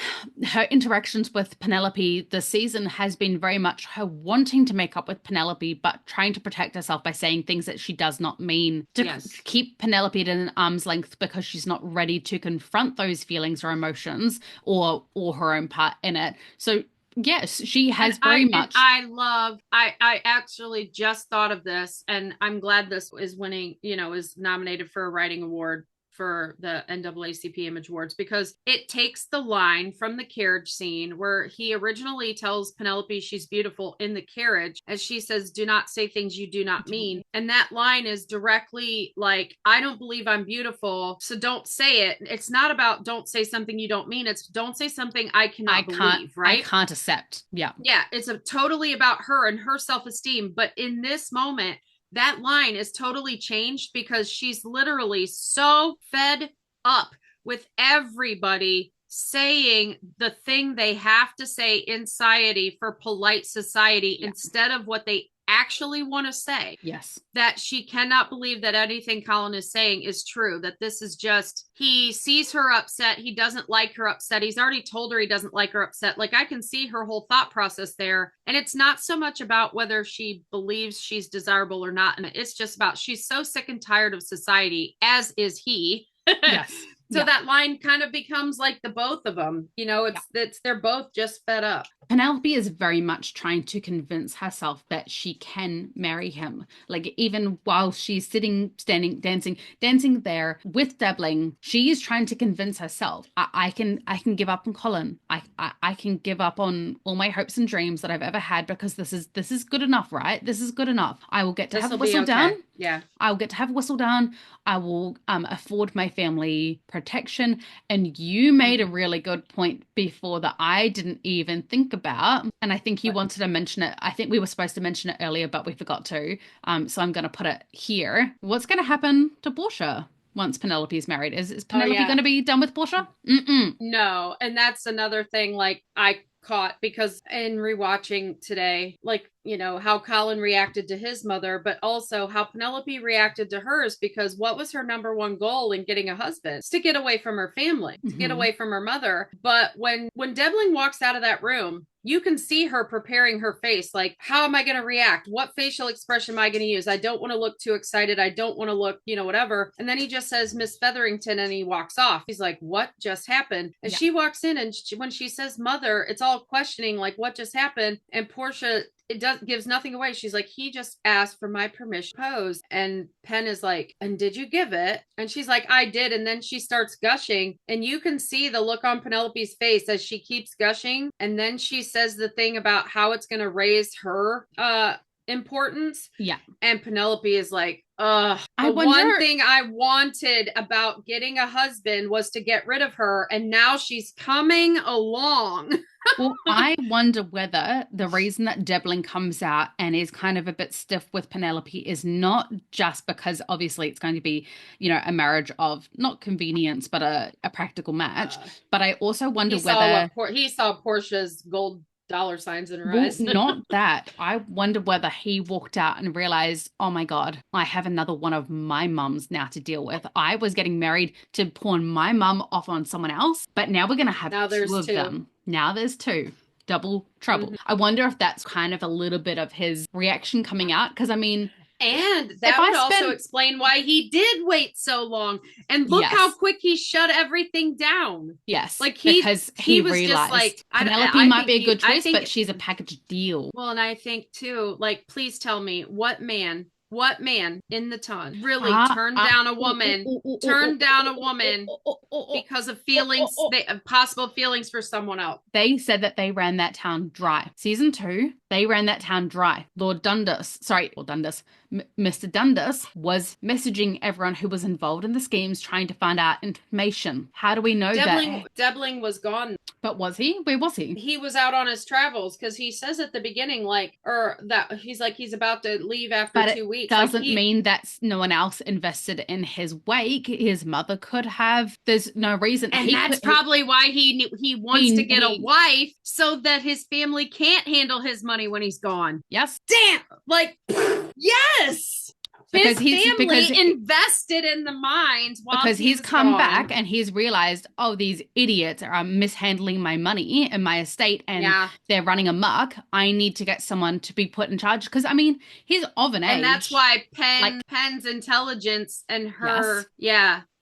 her interactions with Penelope this season has been very much her wanting to make up with Penelope, but trying to protect herself by saying things that she does not mean to
Yes.
keep Penelope at an arm's length because she's not ready to confront those feelings or emotions or her own part in it. So yes, she has very much.
I actually just thought of this, and I'm glad this is winning, is nominated for a writing award for the NAACP Image Awards, because it takes the line from the carriage scene where he originally tells Penelope she's beautiful in the carriage, as she says, "Do not say things you do not mean." And that line is directly like, "I don't believe I'm beautiful, so don't say it." It's not about don't say something you don't mean. It's don't say something I cannot believe, right?
I can't accept. Yeah.
Yeah, it's totally about her and her self-esteem. But in this moment, that line is totally changed because she's literally so fed up with everybody saying the thing they have to say in society for polite society, instead of what they actually want to say.
Yes.
That she cannot believe that anything Colin is saying is true, that this is just, he sees her upset, he doesn't like her upset, he's already told her he doesn't like her upset. Like, I can see her whole thought process there, and it's not so much about whether she believes she's desirable or not, and it's just about she's so sick and tired of society, as is he.
Yes.
So that line kind of becomes like the both of them, it's they're both just fed up.
Penelope is very much trying to convince herself that she can marry him. Like, even while she's standing, dancing there with Debling, she is trying to convince herself, I can give up on Colin. I can give up on all my hopes and dreams that I've ever had, because this is good enough, right? This is good enough. I will get to have a whistle down.
Yeah.
I'll get to have a whistle down. I will afford my family protection. And you made a really good point before that I didn't even think about. And I think you wanted to mention it. I think we were supposed to mention it earlier, but we forgot to. So I'm going to put it here. What's going to happen to Portia once Penelope is married? Is Penelope going to be done with Portia?
No. And that's another thing, like, I caught because in rewatching today, like, how Colin reacted to his mother, but also how Penelope reacted to hers, because what was her number one goal in getting a husband? It's to get away from her family, to get away from her mother. But when Debling walks out of that room, you can see her preparing her face. Like, how am I going to react? What facial expression am I going to use? I don't want to look too excited. I don't want to look, whatever. And then he just says, Miss Featherington, and he walks off. He's like, what just happened? And she walks in, and when she says mother, it's all questioning, like, what just happened? And Portia, gives nothing away. She's like, he just asked for my permission to pose. And Pen is like, and did you give it? And she's like, I did. And then she starts gushing, and you can see the look on Penelope's face as she keeps gushing. And then she says the thing about how it's going to raise her importance.
Yeah.
And Penelope is like, one thing I wanted about getting a husband was to get rid of her, and now she's coming along.
Well, I wonder whether the reason that Debling comes out and is kind of a bit stiff with Penelope is not just because obviously it's going to be, a marriage of not convenience, but a practical match. But I also wonder whether
he saw Portia's gold dollar signs in her eyes.
Not that. I wonder whether he walked out and realized, oh my God, I have another one of my mums now to deal with. I was getting married to pawn my mum off on someone else, but now we're going to have two of them. Now there's two. Double trouble. I wonder if that's kind of a little bit of his reaction coming out. Because,
and that would also explain why he did wait so long. And look how quick he shut everything down.
Yes.
Like
because he was realized just like, Penelope might be a good choice, but she's a package deal.
Well, and I think too, like, please tell me what man in the ton really turned down a woman because of possible feelings for someone else.
They said that they ran that town dry. Season 2, they ran that town dry. Mr. Dundas was messaging everyone who was involved in the schemes, trying to find out information. How do we know that?
Debling was gone.
But was he? Where was he?
He was out on his travels, because he says at the beginning, he's about to leave after 2 weeks.
Doesn't mean that no one else invested in his wake. His mother could have. There's no reason.
And that's probably why he wants to get a wife, so that his family can't handle his money when he's gone.
Yes.
Damn. Yes. His family invested in the mines
because he's come back and he's realized, oh, these idiots are mishandling my money and my estate, and they're running amok. I need to get someone to be put in charge, because he's of an age,
and that's why Pen's intelligence and her,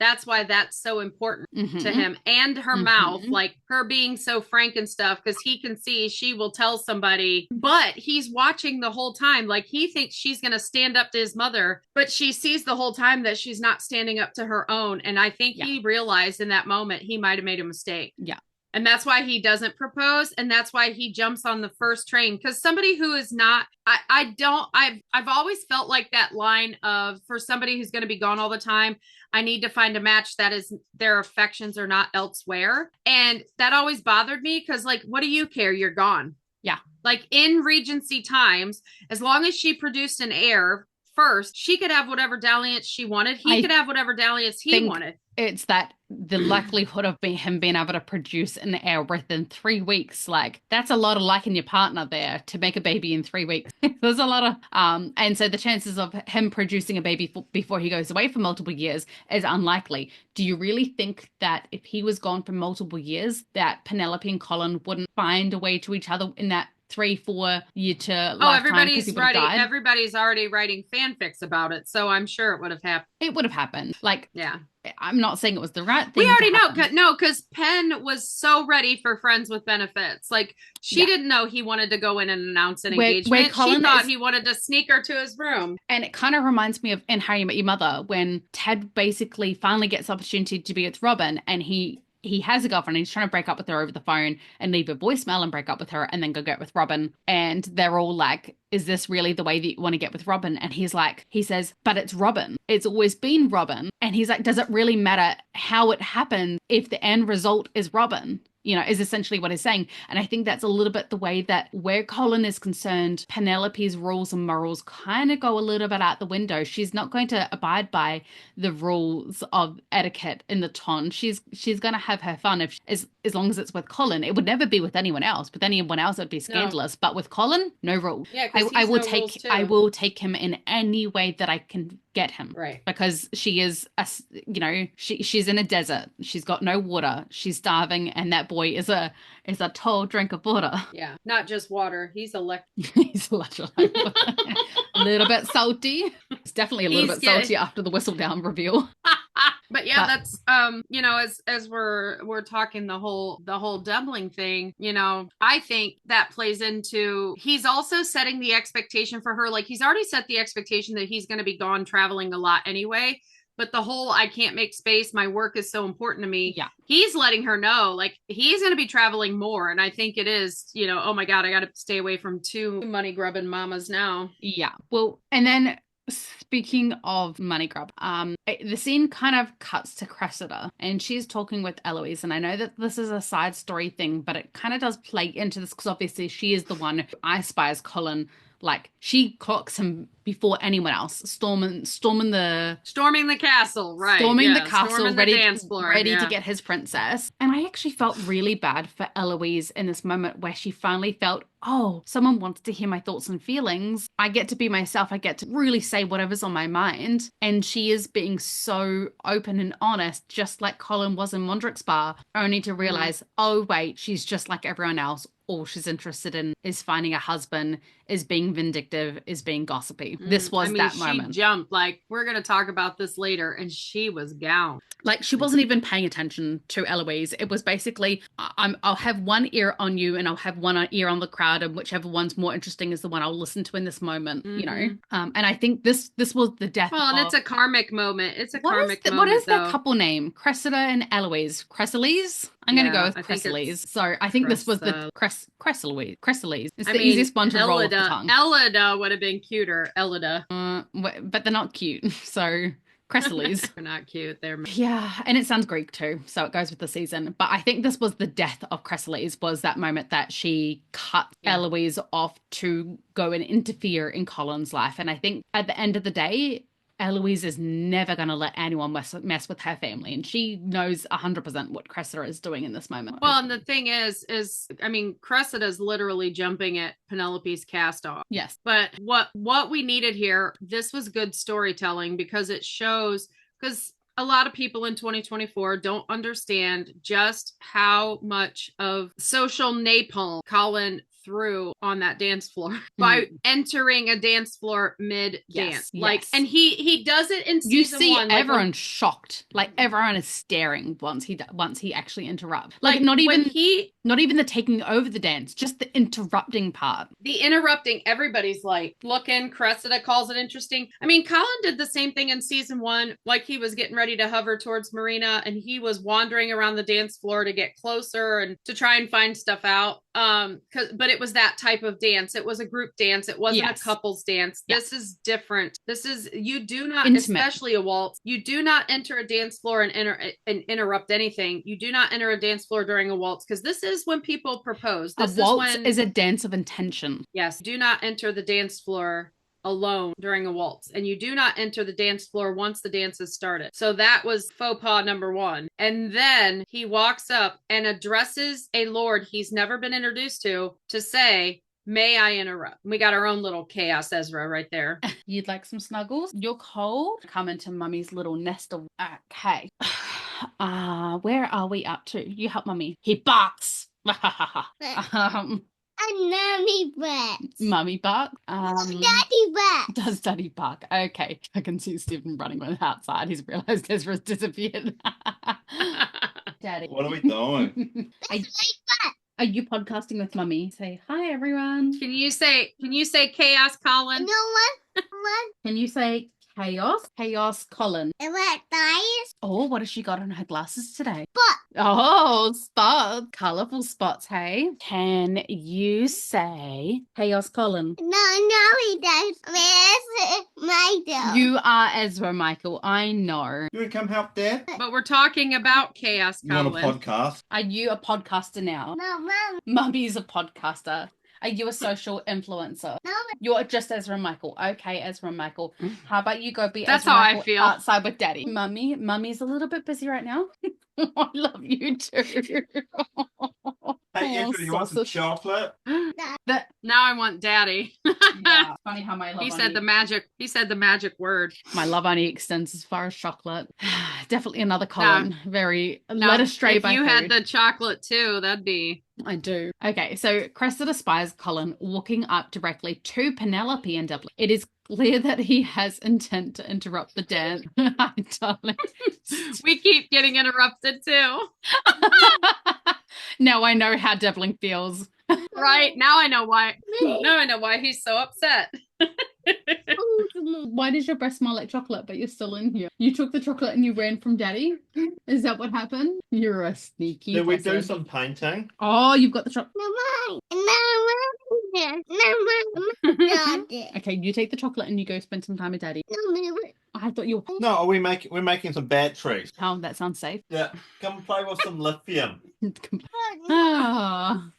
that's why that's so important to him, and her mouth, like her being so frank and stuff, because he can see she will tell somebody, but he's watching the whole time. Like, he thinks she's going to stand up to his mother, but she sees the whole time that she's not standing up to her own. And I think he realized in that moment he might have made a mistake.
Yeah.
And that's why he doesn't propose. And that's why he jumps on the first train. Because somebody who is not, I've always felt like that line of, for somebody who's going to be gone all the time, I need to find a match that is, their affections are not elsewhere. And that always bothered me, because, like, what do you care? You're gone.
Yeah.
Like, in Regency times, as long as she produced an heir first, she could have whatever dalliance she wanted. He could have whatever dalliance he wanted.
It's that the likelihood of him being able to produce an heir within 3 weeks, like, that's a lot of liking your partner there to make a baby in 3 weeks. There's a lot of, and so the chances of him producing a baby before he goes away for multiple years is unlikely. Do you really think that if he was gone for multiple years, that Penelope and Colin wouldn't find a way to each other in that 3-4 year to lifetime?
Everybody's already writing fanfics about it, so I'm sure it would have happened.
It would have happened. Like,
yeah.
I'm not saying it was the right thing.
We already know, because Pen was so ready for Friends with Benefits. Like, she didn't know he wanted to go in and announce an engagement. She thought he wanted to sneak her to his room.
And it kind of reminds me of in How You Met Your Mother, when Ted basically finally gets the opportunity to be with Robin, and he has a girlfriend, and he's trying to break up with her over the phone and leave a voicemail and break up with her and then go get with Robin. And they're all like, is this really the way that you want to get with Robin? And he says, but it's Robin. It's always been Robin. And he's like, does it really matter how it happened if the end result is Robin? is essentially what he's saying. And I think that's a little bit the way that where Colin is concerned, Penelope's rules and morals kind of go a little bit out the window. She's not going to abide by the rules of etiquette in the ton. She's going to have her fun as long as it's with Colin. It would never be with anyone else. With anyone else, it'd be scandalous. No. But with Colin, no rule.
Yeah, I
will take him in any way that I can get him.
Right.
Because she is, she's in a desert. She's got no water. She's starving, and that boy is a tall drink of water.
Yeah, not just water. He's
He's electrolyte. A little bit salty. It's definitely a little bit salty after the whistle down reveal.
But that's as we're talking the whole Debling thing, I think that plays into, he's also setting the expectation for her. Like, he's already set the expectation that he's going to be gone traveling a lot anyway. But the whole, I can't make space, my work is so important to me.
Yeah.
He's letting her know, like, he's going to be traveling more. And I think it is, oh my God, I got to stay away from 2 money grubbing mamas now.
Yeah. Well, and then speaking of money grub, the scene kind of cuts to Cressida, and she's talking with Eloise. And I know that this is a side story thing, but it kind of does play into this because obviously she is the one who I spies Colin. Like, she clocks him before anyone else, storming the
castle, right?
Storming the castle, ready
to
get his princess. And I actually felt really bad for Eloise in this moment where she finally felt, oh, someone wants to hear my thoughts and feelings. I get to be myself. I get to really say whatever's on my mind. And she is being so open and honest, just like Colin was in Mondrick's bar, only to realize, oh, wait, she's just like everyone else. All she's interested in is finding a husband, is being vindictive, is being gossipy. This was that moment.
She jumped, like, we're going to talk about this later, and she was gowned.
Like, she wasn't even paying attention to Eloise. It was basically, I'll have one ear on you and I'll have one ear on the crowd, and whichever one's more interesting is the one I'll listen to in this moment, And I think this was the death
and it's a karmic moment. It's a karmic moment,
what is their couple name? Cressida and Eloise. Cresseles? I'm going to go with Cresseles. So I think this was the Cresseles. It's the easiest one to roll off the tongue.
Elida would have been cuter. Elida.
But they're not cute. So Cresseles.
They're not cute.
Yeah, and it sounds Greek too, so it goes with the season. But I think this was the death of Cresseles, was that moment that she cut Eloise off to go and interfere in Colin's life. And I think at the end of the day, Eloise is never going to let anyone mess with her family. And she knows 100% what Cressida is doing in this moment.
Well, and the thing is, Cressida's literally jumping at Penelope's cast off.
Yes.
But what we needed here, this was good storytelling, because it shows, because a lot of people in 2024 don't understand just how much of social napalm Colin through on that dance floor by entering a dance floor mid dance. And he does it in season 1.
You see everyone shocked. Like, everyone is staring once he actually interrupts. Like not even the taking over the dance, just the interrupting part.
The interrupting, everybody's like looking. Cressida calls it interesting. I mean, Colin did the same thing in season 1. Like, he was getting ready to hover towards Marina, and he was wandering around the dance floor to get closer and to try and find stuff out. But it was that type of dance. It was a group dance. It wasn't a couples dance. Yeah. This is different. You do not, intimate. Especially a waltz, you do not enter a dance floor and interrupt anything. You do not enter a dance floor during a waltz, because this is when people propose.
A waltz is a dance of intention.
Yes. Do not enter the dance floor alone during a waltz, and you do not enter the dance floor once the dance has started. So that was faux pas number 1. And then he walks up and addresses a lord he's never been introduced to say, may I interrupt? We got our own little chaos Ezra right there.
You'd like some snuggles? You're cold? Come into mummy's little nest of... Okay. Where are we up to? You help mummy. He barks.
And Mommy barks.
Mummy barks.
Daddy barks.
Does Daddy bark? Okay. I can see Stephen running outside. He's realised Ezra's disappeared. Daddy.
What are we doing?
Are you podcasting with Mummy? Say hi, everyone.
Can you say chaos, Colin?
No one.
Can you say Chaos Colin.
Is that nice?
Oh, what has she got on her glasses today?
But
Oh, spots. Colourful spots, hey? Can you say Chaos Colin?
no, he does. Where's my dog?
You are Ezra Michael, I know.
You want to come help Dad?
But we're talking about Chaos
You want a
Colin.
podcast?
Are you a podcaster now?
No, Mom.
Mummy's a podcaster. Are you a social influencer?
No,
You're just Ezra Michael. Okay, Ezra Michael. How about you go be
That's
Ezra
how I
Michael
feel.
outside with Daddy? Mummy's a little bit busy right now. I love you too.
Hey, Andrew, you want some
sausage.
chocolate?
That,
Now I want Daddy.
yeah, funny how my love
He
only,
said the magic word.
my love only extends as far as chocolate. Definitely another Colin. Very led astray by
If you
food.
had the chocolate too, that'd be.
I do. Okay, so Cressida spies Colin walking up directly to Penelope and Debling. It is clear that he has intent to interrupt the dance. Hi, darling.
We keep getting interrupted too.
Now I know how Debling feels.
Right? Now I know why. Now I know why he's so upset.
Why does your breast smell like chocolate, but you're still in here? You took the chocolate and you ran from Daddy? Is that what happened? You're a sneaky
Did we do
person.
some painting?
Oh, you've got the chocolate.
no, Mom. No, Mom.
Okay, you take the chocolate and you go spend some time with Daddy.
No, Mom.
I thought you were...
No, we're making some batteries.
Oh, that sounds safe.
Yeah, come play with some lithium.
Ah.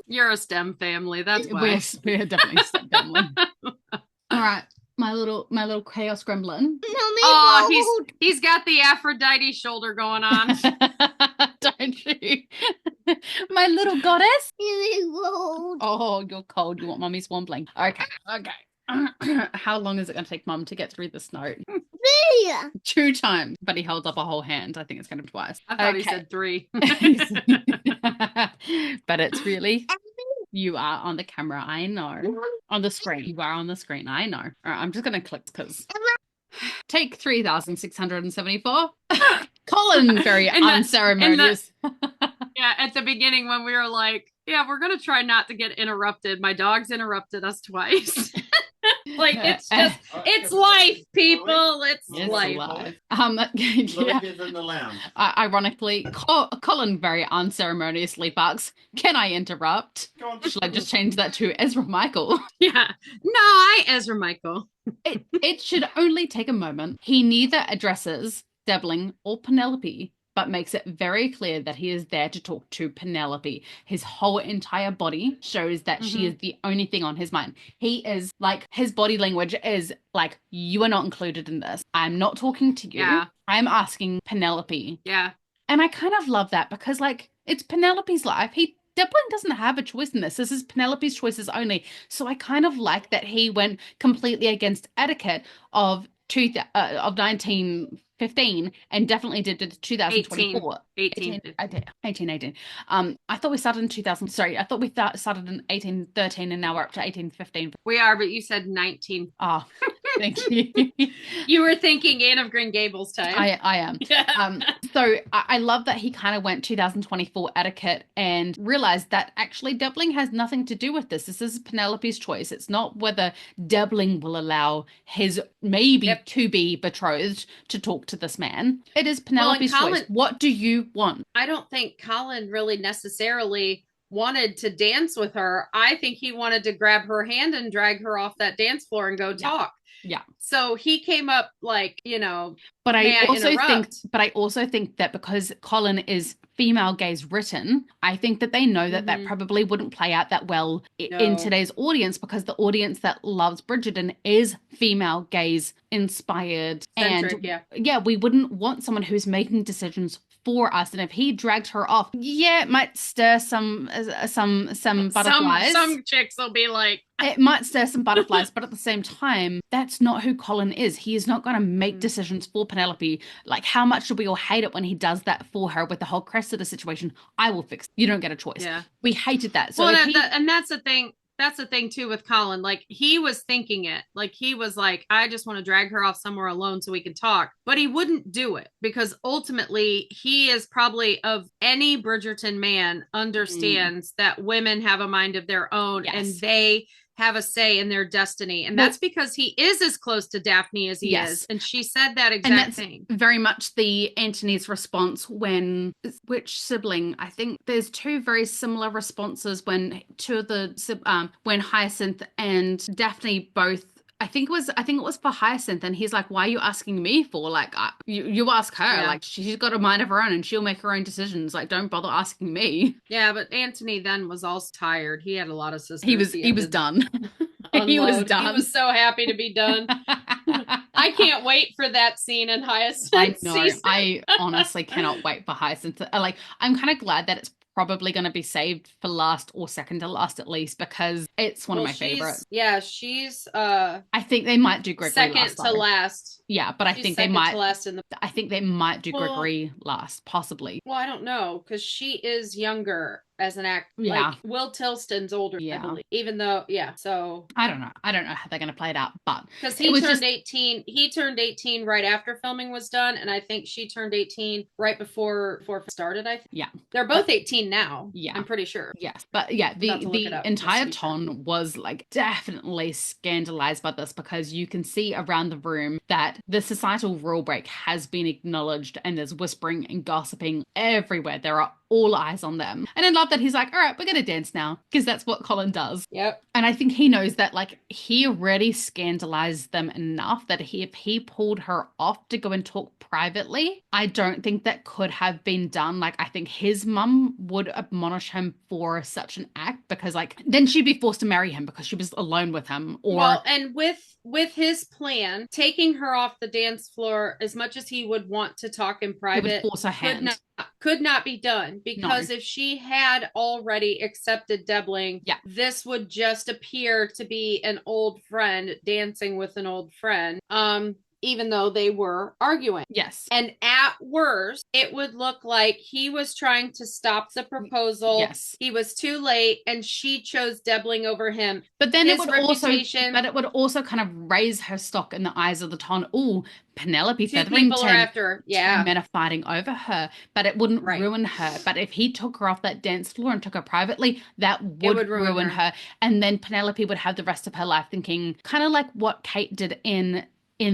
You're a STEM family. That's why.
We're definitely step family. All right, my little chaos gremlin.
Oh, he's got the Aphrodite shoulder going on.
Don't you? My little goddess.
Road.
Oh, you're cold. You want Mummy's warm blanket. Okay. How long is it going to take Mum to get through this note? 2 times. But he held up a whole hand. I think it's going to be twice.
I thought he said 3.
But it's really... You are on the camera, I know. On the screen. You are on the screen, I know. All right, I'm just going to click because... Take 3,674. Colin, very unceremonious.
Yeah, at the beginning when we were like, yeah, we're going to try not to get interrupted. My dog's interrupted us twice. Like, it's life, people. It's life.
Lily's in the lounge.
Ironically, Colin very unceremoniously barks, "Can I interrupt?"
Go on.
Should I just change that to Ezra Michael?
Yeah. No, Ezra Michael.
It should only take a moment. He neither addresses Debling or Penelope, but makes it very clear that he is there to talk to Penelope. His whole entire body shows that she is the only thing on his mind. He is like, his body language is like, you are not included in this. I'm not talking to you.
Yeah.
I'm asking Penelope.
Yeah.
And I kind of love that because, like, it's Penelope's life. Debling doesn't have a choice in this. This is Penelope's choices only. So I kind of like that he went completely against etiquette of 1915 and definitely did 2024. 18. I thought we started in 2000. Sorry, I thought we started in 1813 and now we're up to 1815.
We are, but you said 19.
Ah, thank you.
You were thinking Anne of Green Gables time.
I am.
Yeah.
So I love that he kind of went 2024 etiquette and realized that actually Debling has nothing to do with this. This is Penelope's choice. It's not whether Debling will allow his maybe to be betrothed to talk to this man. It is Penelope's choice. What do you want?
I don't think Colin really necessarily wanted to dance with her. I think he wanted to grab her hand and drag her off that dance floor and go talk.
Yeah.
So he came up like,
but I also think that because Colin is female gaze written, I think that they know that that probably wouldn't play out that well in today's audience, because the audience that loves Bridgerton is female gaze inspired.
Centric,
and we wouldn't want someone who's making decisions for us. And if he dragged her off, it might stir some butterflies.
Some chicks will be like,
it might stir some butterflies, but at the same time, that's not who Colin is. He is not going to make decisions for Penelope. Like, how much do we all hate it when he does that for her with the whole Cressida situation? I will fix it. You don't get a choice.
Yeah.
We hated that. So
and that's the thing. That's the thing too with Colin. Like, he was thinking it. Like, he was like, I just want to drag her off somewhere alone so we can talk. But he wouldn't do it because ultimately he is probably, of any Bridgerton man, understands that women have a mind of their own and they have a say in their destiny. And that's because he is as close to Daphne as he is. And she said that exact thing.
Very much the Antony's response when, which sibling? I think there's two very similar responses when when Hyacinth and Daphne both, I think it was for Hyacinth, and he's like, why are you asking me for? Like, you ask her. Like, she's got a mind of her own and she'll make her own decisions. Like, don't bother asking me.
Yeah, but Antony then was also tired. He had a lot of sisters.
He was done. He was done.
He was so happy to be done. I can't wait for that scene in Hyacinth.
I know. I honestly cannot wait for Hyacinth. Like, I'm kind of glad that it's probably going to be saved for last or second to last at least, because it's one of my favorites.
Yeah, she's
I think they might do Gregory
second to last.
Yeah, but I think they might I think they might do Gregory last, possibly.
Well, I don't know, because she is younger as an actor.
Yeah.
Like, Will Tilston's older, I believe. Even though, so
I don't know how they're going to play it out, but
because he turned 18. He turned 18 right after filming was done, and I think she turned 18 right before it started. I think.
Yeah,
they're both 18 now.
Yeah,
I'm pretty sure.
Yes, but yeah, the entire ton was like definitely scandalized by this, because you can see around the room that the societal rule break has been acknowledged, and there's whispering and gossiping everywhere. There are all eyes on them. And I love that he's like, all right, we're going to dance now, because that's what Colin does.
Yep.
And I think he knows that, like, he already scandalized them enough that if he pulled her off to go and talk privately, I don't think that could have been done. Like, I think his mum would admonish him for such an act, because, like, then she'd be forced to marry him because she was alone with him.
And with his plan, taking her off the dance floor, as much as he would want to talk in private,
it would force her hand.
Could not be done, because if she had already accepted Debling, this would just appear to be an old friend dancing with an old friend. Even though they were arguing.
Yes.
And at worst, it would look like he was trying to stop the proposal.
Yes.
He was too late, and she chose Debling over him.
But then it would also kind of raise her stock in the eyes of the ton. Oh, Penelope Featherington. Two men are fighting over her, but it wouldn't ruin her. But if he took her off that dance floor and took her privately, that would ruin her. And then Penelope would have the rest of her life thinking, kind of like what Kate did in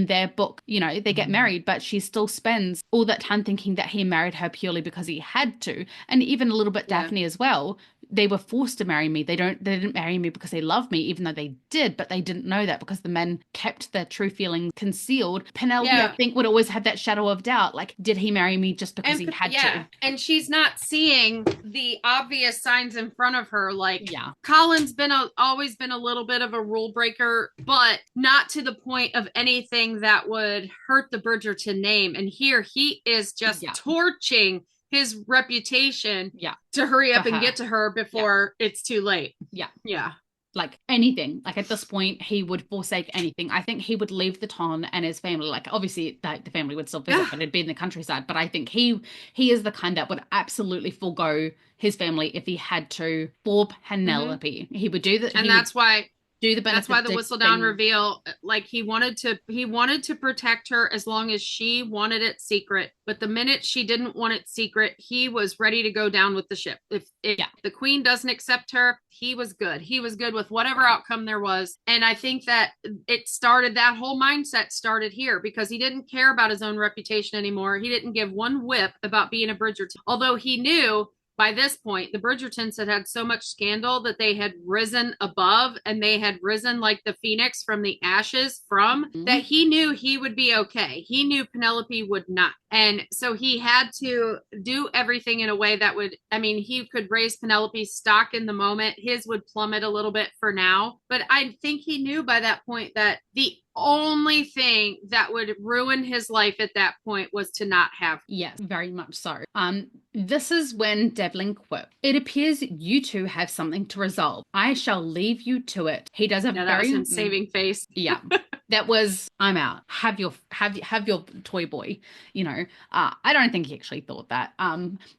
their book. You know, they get married, but she still spends all that time thinking that he married her purely because he had to. And even a little bit Daphne as well. They were forced to marry me. They didn't marry me because they loved me, even though they did, but they didn't know that because the men kept their true feelings concealed. Penelope, I think, would always have that shadow of doubt. Like, did he marry me just because he had to?
And she's not seeing the obvious signs in front of her. Like, Colin's always been a little bit of a rule breaker, but not to the point of anything that would hurt the Bridgerton name. And here he is just torching his reputation to hurry up and get to her before it's too late. Yeah.
Like anything. Like, at this point, he would forsake anything. I think he would leave the ton and his family. Like, obviously, the family would still visit, but it'd be in the countryside. But I think he is the kind that would absolutely forego his family if he had to for Penelope. He would do that.
And that's why
That's
why the whistle down reveal, like, he wanted to protect her as long as she wanted it secret. But the minute she didn't want it secret, he was ready to go down with the ship. If the queen doesn't accept her, he was good. He was good with whatever outcome there was. And I think that that whole mindset started here, because he didn't care about his own reputation anymore. He didn't give one whip about being a Bridgerton, although he knew by this point, the Bridgertons had so much scandal that they had risen above, and they had risen like the phoenix from the ashes that he knew he would be okay. He knew Penelope would not. And so he had to do everything in a way that he could raise Penelope's stock in the moment. His would plummet a little bit for now. But I think he knew by that point that the only thing that would ruin his life at that point was to not have.
Yes, very much so. This is when Debling quit. It appears you two have something to resolve. I shall leave you to it. He does a
that was him saving face.
Yeah. That was, I'm out. Have your toy boy. You know, I don't think he actually thought that.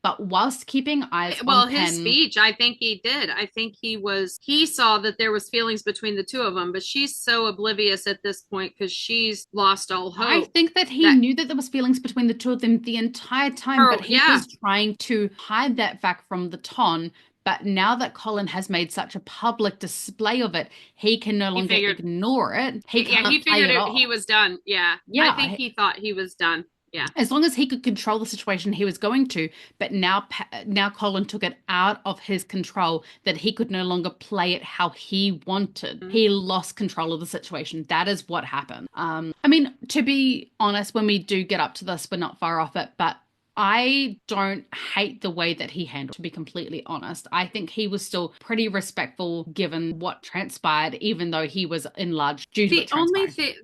But whilst keeping eyes on
his speech, I think he did. I think he saw that there was feelings between the two of them, but she's so oblivious at this point because she's lost all hope.
I think that he knew that there was feelings between the two of them the entire time, but he was trying to hide that fact from the ton But now that Colin has made such a public display of it, he can no longer ignore it. He
figured he was done. Yeah. I think he thought he was done. Yeah.
As long as he could control the situation, he was going to. But now Colin took it out of his control, that he could no longer play it how he wanted. Mm-hmm. He lost control of the situation. That is what happened. I mean, to be honest, when we do get up to this, we're not far off it, but I don't hate the way that he handled, to be completely honest. I think he was still pretty respectful given what transpired, even though he was enlarged due to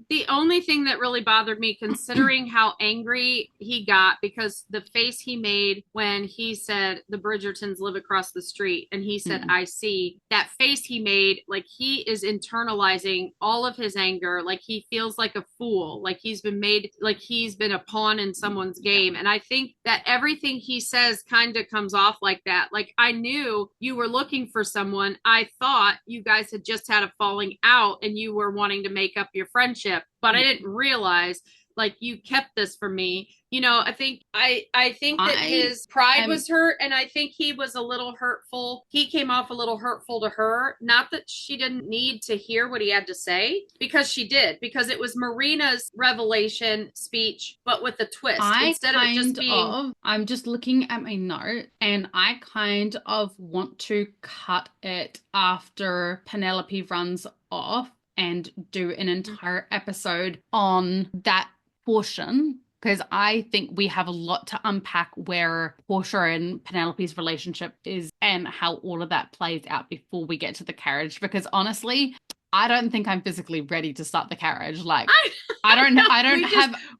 the only thing that really bothered me, considering how angry he got, because the face he made when he said the Bridgertons live across the street and he said, I see, that face he made, like he is internalizing all of his anger. Like he feels like a fool, like he's been a pawn in someone's game. And I think that everything he says kind of comes off like that. Like, I knew you were looking for someone. I thought you guys had just had a falling out and you were wanting to make up your friendship, but I didn't realize, like, you kept this from me. You know, I think that his pride was hurt, and I think he was a little hurtful. He came off a little hurtful to her. Not that she didn't need to hear what he had to say, because she did, because it was Marina's revelation speech, but with a twist. Instead of it just being...
I'm just looking at my note, and I kind of want to cut it after Penelope runs off and do an entire episode on that portion, because I think we have a lot to unpack where Portia and Penelope's relationship is and how all of that plays out before we get to the carriage, because honestly, I don't think I'm physically ready to start the carriage. Like,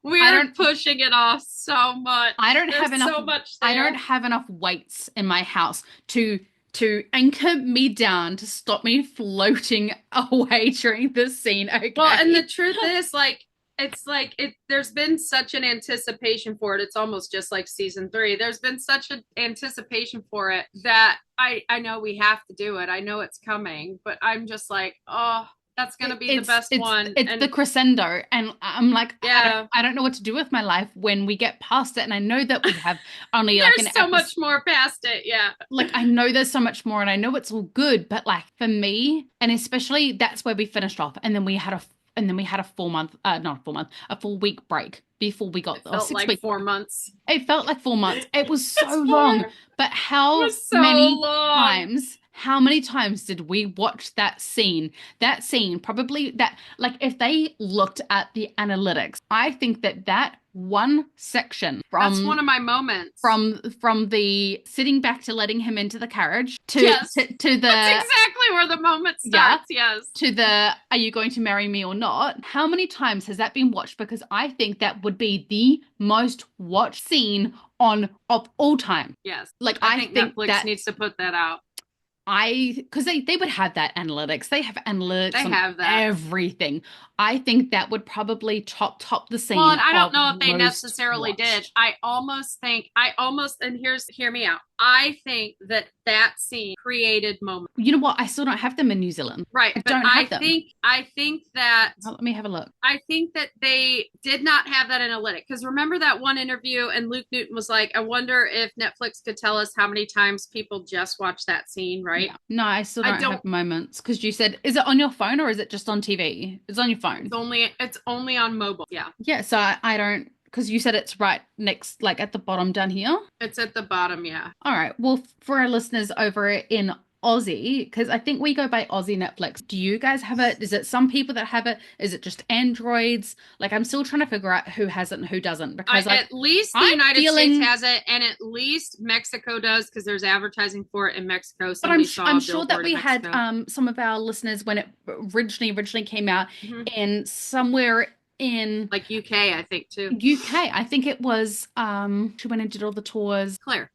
we're pushing it off so much. I don't
have enough weights in my house to anchor me down, to stop me floating away during this scene. Okay?
Well, and the truth is, there's been such an anticipation for it. It's almost just like season 3. There's been such an anticipation for it that I know we have to do it. I know it's coming, but I'm just like, oh, that's going to be the best one.
It's the crescendo. And I'm like, yeah, I don't know what to do with my life when we get past it. And I know that we have only
there's so much more past it. Yeah.
Like, I know there's so much more, and I know it's all good, but like for me, and especially that's where we finished off. And then we had a full week break before we got
6 weeks. 4 months.
It felt like 4 months. It was so long. But how many times did we watch that scene? That scene, probably that, like, if they looked at the analytics, I think that one section
that's one of my moments,
from the sitting back to letting him into the carriage to the
that's exactly where the moment starts. Yes,
to the are you going to marry me or not? How many times has that been watched? Because I think that would be the most watched scene of all time.
Yes, like I think Netflix needs to put that out.
Because they would have that analytics. They have analytics. They have that. Everything. I think that would probably top the scene.
Well, and I don't know if they necessarily did. I almost, and hear me out. I think that scene created moments.
You know what? I still don't have them in New Zealand.
Right. I think that.
Let me have a look.
I think that they did not have that analytic. Because remember that one interview, and Luke Newton was like, I wonder if Netflix could tell us how many times people just watch that scene, right? Yeah.
No, I still don't have moments. Because you said, is it on your phone or is it just on TV? It's on your phone.
It's only on mobile. Yeah.
Yeah. So I don't. Because you said it's right next, like at the bottom down here.
It's at the bottom, yeah.
All right. Well, for our listeners over in Aussie, because I think we go by Aussie Netflix. Do you guys have it? Is it some people that have it? Is it just Androids? Like, I'm still trying to figure out who has it and who doesn't. Because
at least the United States has it, and at least Mexico does, because there's advertising for it in Mexico.
But I'm sure that we had some of our listeners when it originally came out in somewhere in
like UK, I think too.
UK, I think it was she went and did all the tours.
Claire.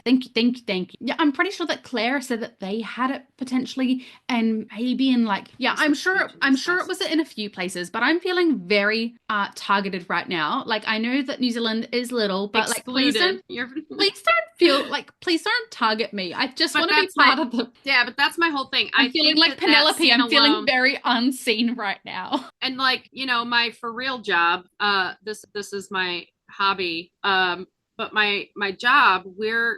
Thank you. Yeah, I'm pretty sure that Claire said that they had it potentially, and maybe in like, yeah, I'm sure it was in a few places, but I'm feeling very targeted right now. Like, I know that New Zealand is little, but
excluded.
Please don't target me. I just want to be part of the.
Yeah, but that's my whole thing.
I'm feeling like Penelope. I'm feeling very unseen right now.
And like, my for real job, this is my hobby. but my job,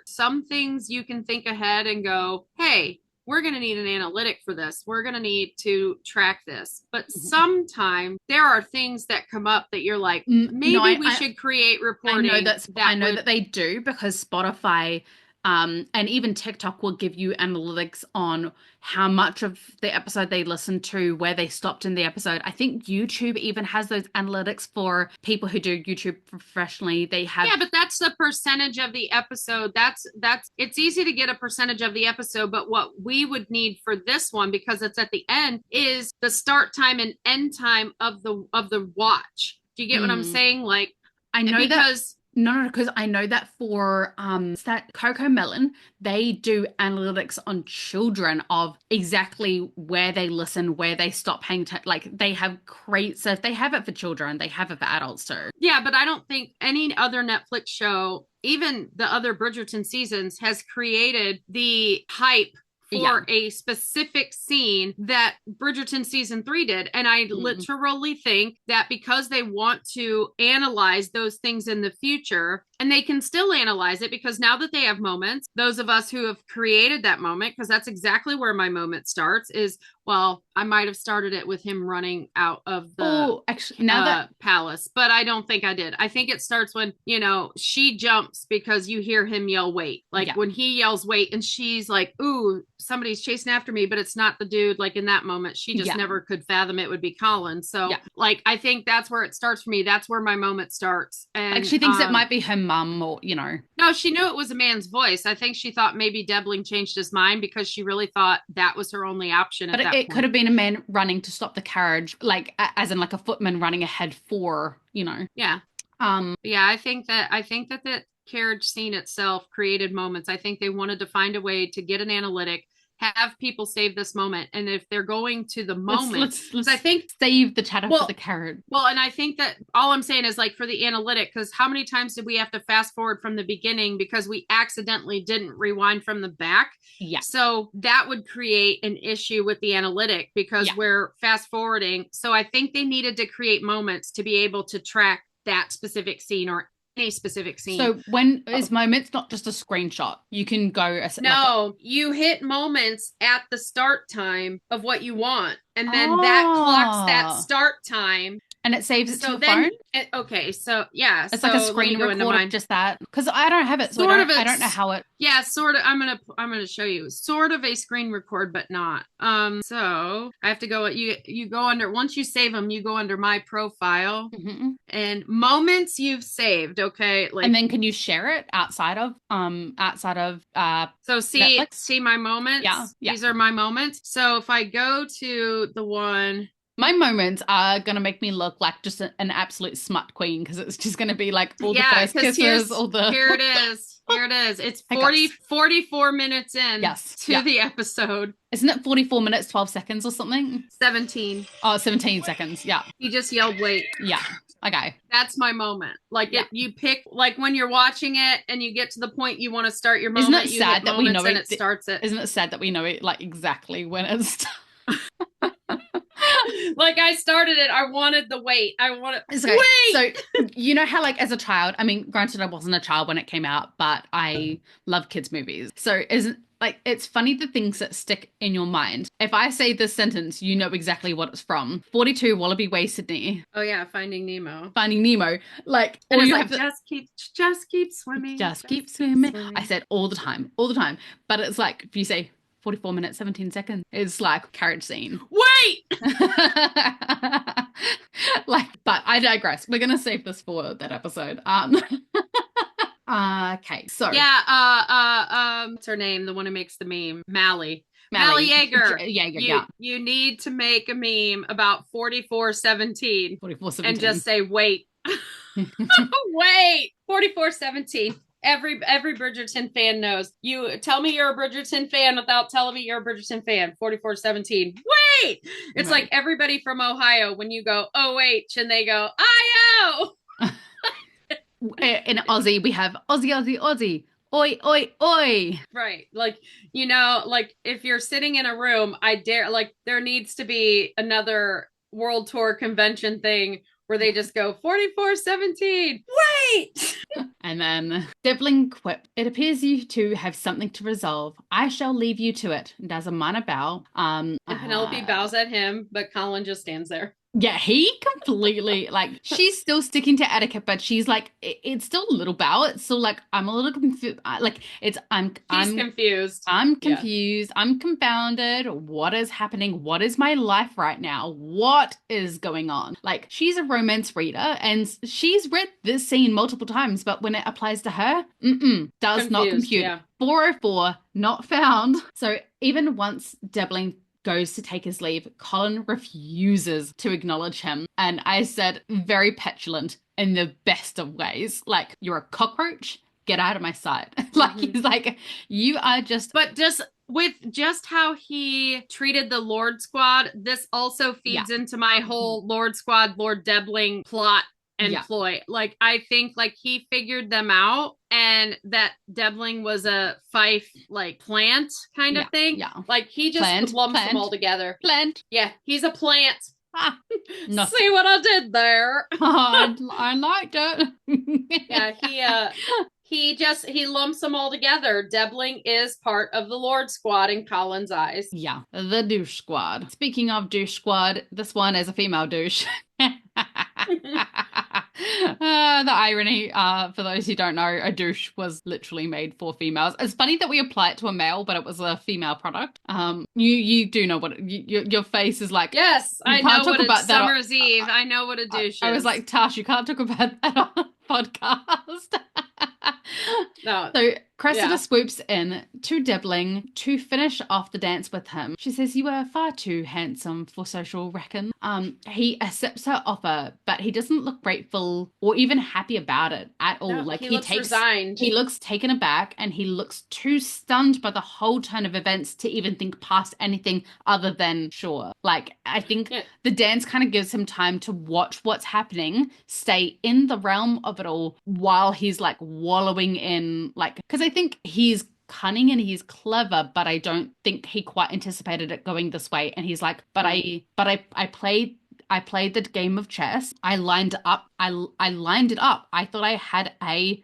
some things you can think ahead and go, hey, we're going to need an analytic for this. We're going to need to track this. But sometimes there are things that come up that you're like, maybe we should create reporting.
I know that they do, because Spotify and even TikTok will give you analytics on how much of the episode they listened to, where they stopped in the episode. I think YouTube even has those analytics for people who do YouTube professionally. They have...
Yeah, but that's the percentage of the episode. That's it's easy to get a percentage of the episode, but what we would need for this one, because it's at the end, is the start time and end time of the watch. Do you get what I'm saying? Like,
I know because... No, because I know that for that Coco Melon, they do analytics on children of exactly where they listen, where they stop paying attention. Like, they have so if they have it for children, they have it for adults too.
Yeah, but I don't think any other Netflix show, even the other Bridgerton seasons, has created the hype for a specific scene that Bridgerton season 3 did. And I literally think that because they want to analyze those things in the future, and they can still analyze it, because now that they have moments, those of us who have created that moment, because that's exactly where my moment starts, is, well, I might have started it with him running out of the palace, but I don't think I did. I think it starts when, she jumps because you hear him yell, wait. Like when he yells, wait, and she's like, ooh, somebody's chasing after me, but it's not the dude. Like in that moment, she just never could fathom it would be Colin. So like, I think that's where it starts for me. That's where my moment starts. And
like, she thinks it might be her mum, or,
No, she knew it was a man's voice. I think she thought maybe Debling changed his mind because she really thought that was her only option.
But it could have been a man running to stop the carriage, like as in like a footman running ahead for,
Yeah. Yeah, I think that the carriage scene itself created moments. I think they wanted to find a way to get an analytic, have people save this moment, and if they're going to the moment,
let's
I think
save the chatter for the carriage.
Well, and I think that all I'm saying is, like, for the analytic, because how many times did we have to fast forward from the beginning because we accidentally didn't rewind from the back?
Yeah.
So that would create an issue with the analytic because we're fast forwarding. So I think they needed to create moments to be able to track that specific scene or any specific scene.
So when is moments not just a screenshot? You can go...
you hit moments at the start time of what you want, and then that clocks that start time.
And it saves it to your phone?
It's
like a screen record of just that. Because I don't have it, so I don't know how it...
Yeah, sort of. I'm gonna show you. Sort of a screen record, but not. So I have to go... You go under... Once you save them, you go under my profile. And moments you've saved, okay?
Like, and then can you share it outside of
so see my moments?
Yeah.
These are my moments. So if I go to the one...
My moments are going to make me look like just an absolute smut queen, because it's just going to be like all the first kisses, all the...
Here it is. Here it is. It's 44 minutes in to the episode.
Isn't it 44 minutes, 12 seconds or something?
17.
Oh, 17 seconds. Yeah.
He just yelled, wait.
Yeah. Okay.
That's my moment. Like you pick, like when you're watching it and you get to the point you want to start your moment.
Isn't it sad that we know
it starts it?
Isn't it sad that we know it like exactly when it starts?
Like I started it. I wanted the wait. Wait.
So you know how, like, as a child, I mean, granted I wasn't a child when it came out, but I love kids movies. So it's funny the things that stick in your mind. If I say this sentence, you know exactly what it's from. 42 Wallaby Way, Sydney.
Oh yeah, Finding Nemo.
Like,
and it's like, just keep swimming.
Just keep swimming. I said all the time. But it's like, if you say 44 minutes, 17 seconds, it's like carriage scene.
Wait!
But I digress. We're going to save this for that episode. Okay, so.
Yeah, what's her name? The one who makes the meme. Mally Yeager. You need to make a meme about 4417.
4417.
And just say, wait. Wait! 4417. Every Bridgerton fan knows. You tell me you're a Bridgerton fan without telling me you're a Bridgerton fan. 4417. Wait! It's like everybody from Ohio when you go OH and they go IO.
In Aussie, we have Aussie. Oi, oi, oi.
Right. Like, like if you're sitting in a room, there needs to be another World Tour convention thing where they just go 44-17. Wait!
And then Debling quipped, "It appears you two have something to resolve. I shall leave you to it," and does a minor bow.
And Penelope bows at him, but Colin just stands there.
Yeah, he completely, like, she's still sticking to etiquette, but she's like, it's still a little bow. It's still like, I'm a little confused. He's confused. I'm confused. Yeah. I'm confounded. What is happening? What is my life right now? What is going on? Like, she's a romance reader and she's read this scene multiple times, but when it applies to her, does not compute. Yeah. 404, not found. So even once Debling goes to take his leave, Colin refuses to acknowledge him. And I said, very petulant in the best of ways, like, "You're a cockroach, get out of my sight." Like, he's like, you are just...
But just with just how he treated the Lord Squad, this also feeds into my whole Lord Squad, Lord Debling plot and ploy. Like, I think, like, he figured them out, and that Debling was a Fife, like, plant kind of thing. Yeah. Like, he just lumps them all together.
Plant.
Yeah, he's a plant. See what I did there?
I liked it.
Yeah, he lumps them all together. Debling is part of the Lord Squad in Colin's eyes.
Yeah, the douche squad. Speaking of douche squad, this one is a female douche. The irony, for those who don't know, a douche was literally made for females. It's funny that we apply it to a male, but it was a female product. You do know what your face is like.
Yes, I know what it's Summer's Eve. I know what a douche is.
I was like, Tash, you can't talk about that on a podcast.
No.
So Cressida swoops in to Debling to finish off the dance with him. She says, "You are far too handsome for social reckon." He accepts her offer, but he doesn't look grateful or even happy about it at all.
No, like, he looks resigned.
He looks taken aback, and he looks too stunned by the whole turn of events to even think past anything other than sure. Like, I think the dance kind of gives him time to watch what's happening, stay in the realm of it all while he's like wallowing in, like, because I think he's cunning and he's clever, but I don't think he quite anticipated it going this way. And he's like, I played the game of chess. I lined it up. I thought I had I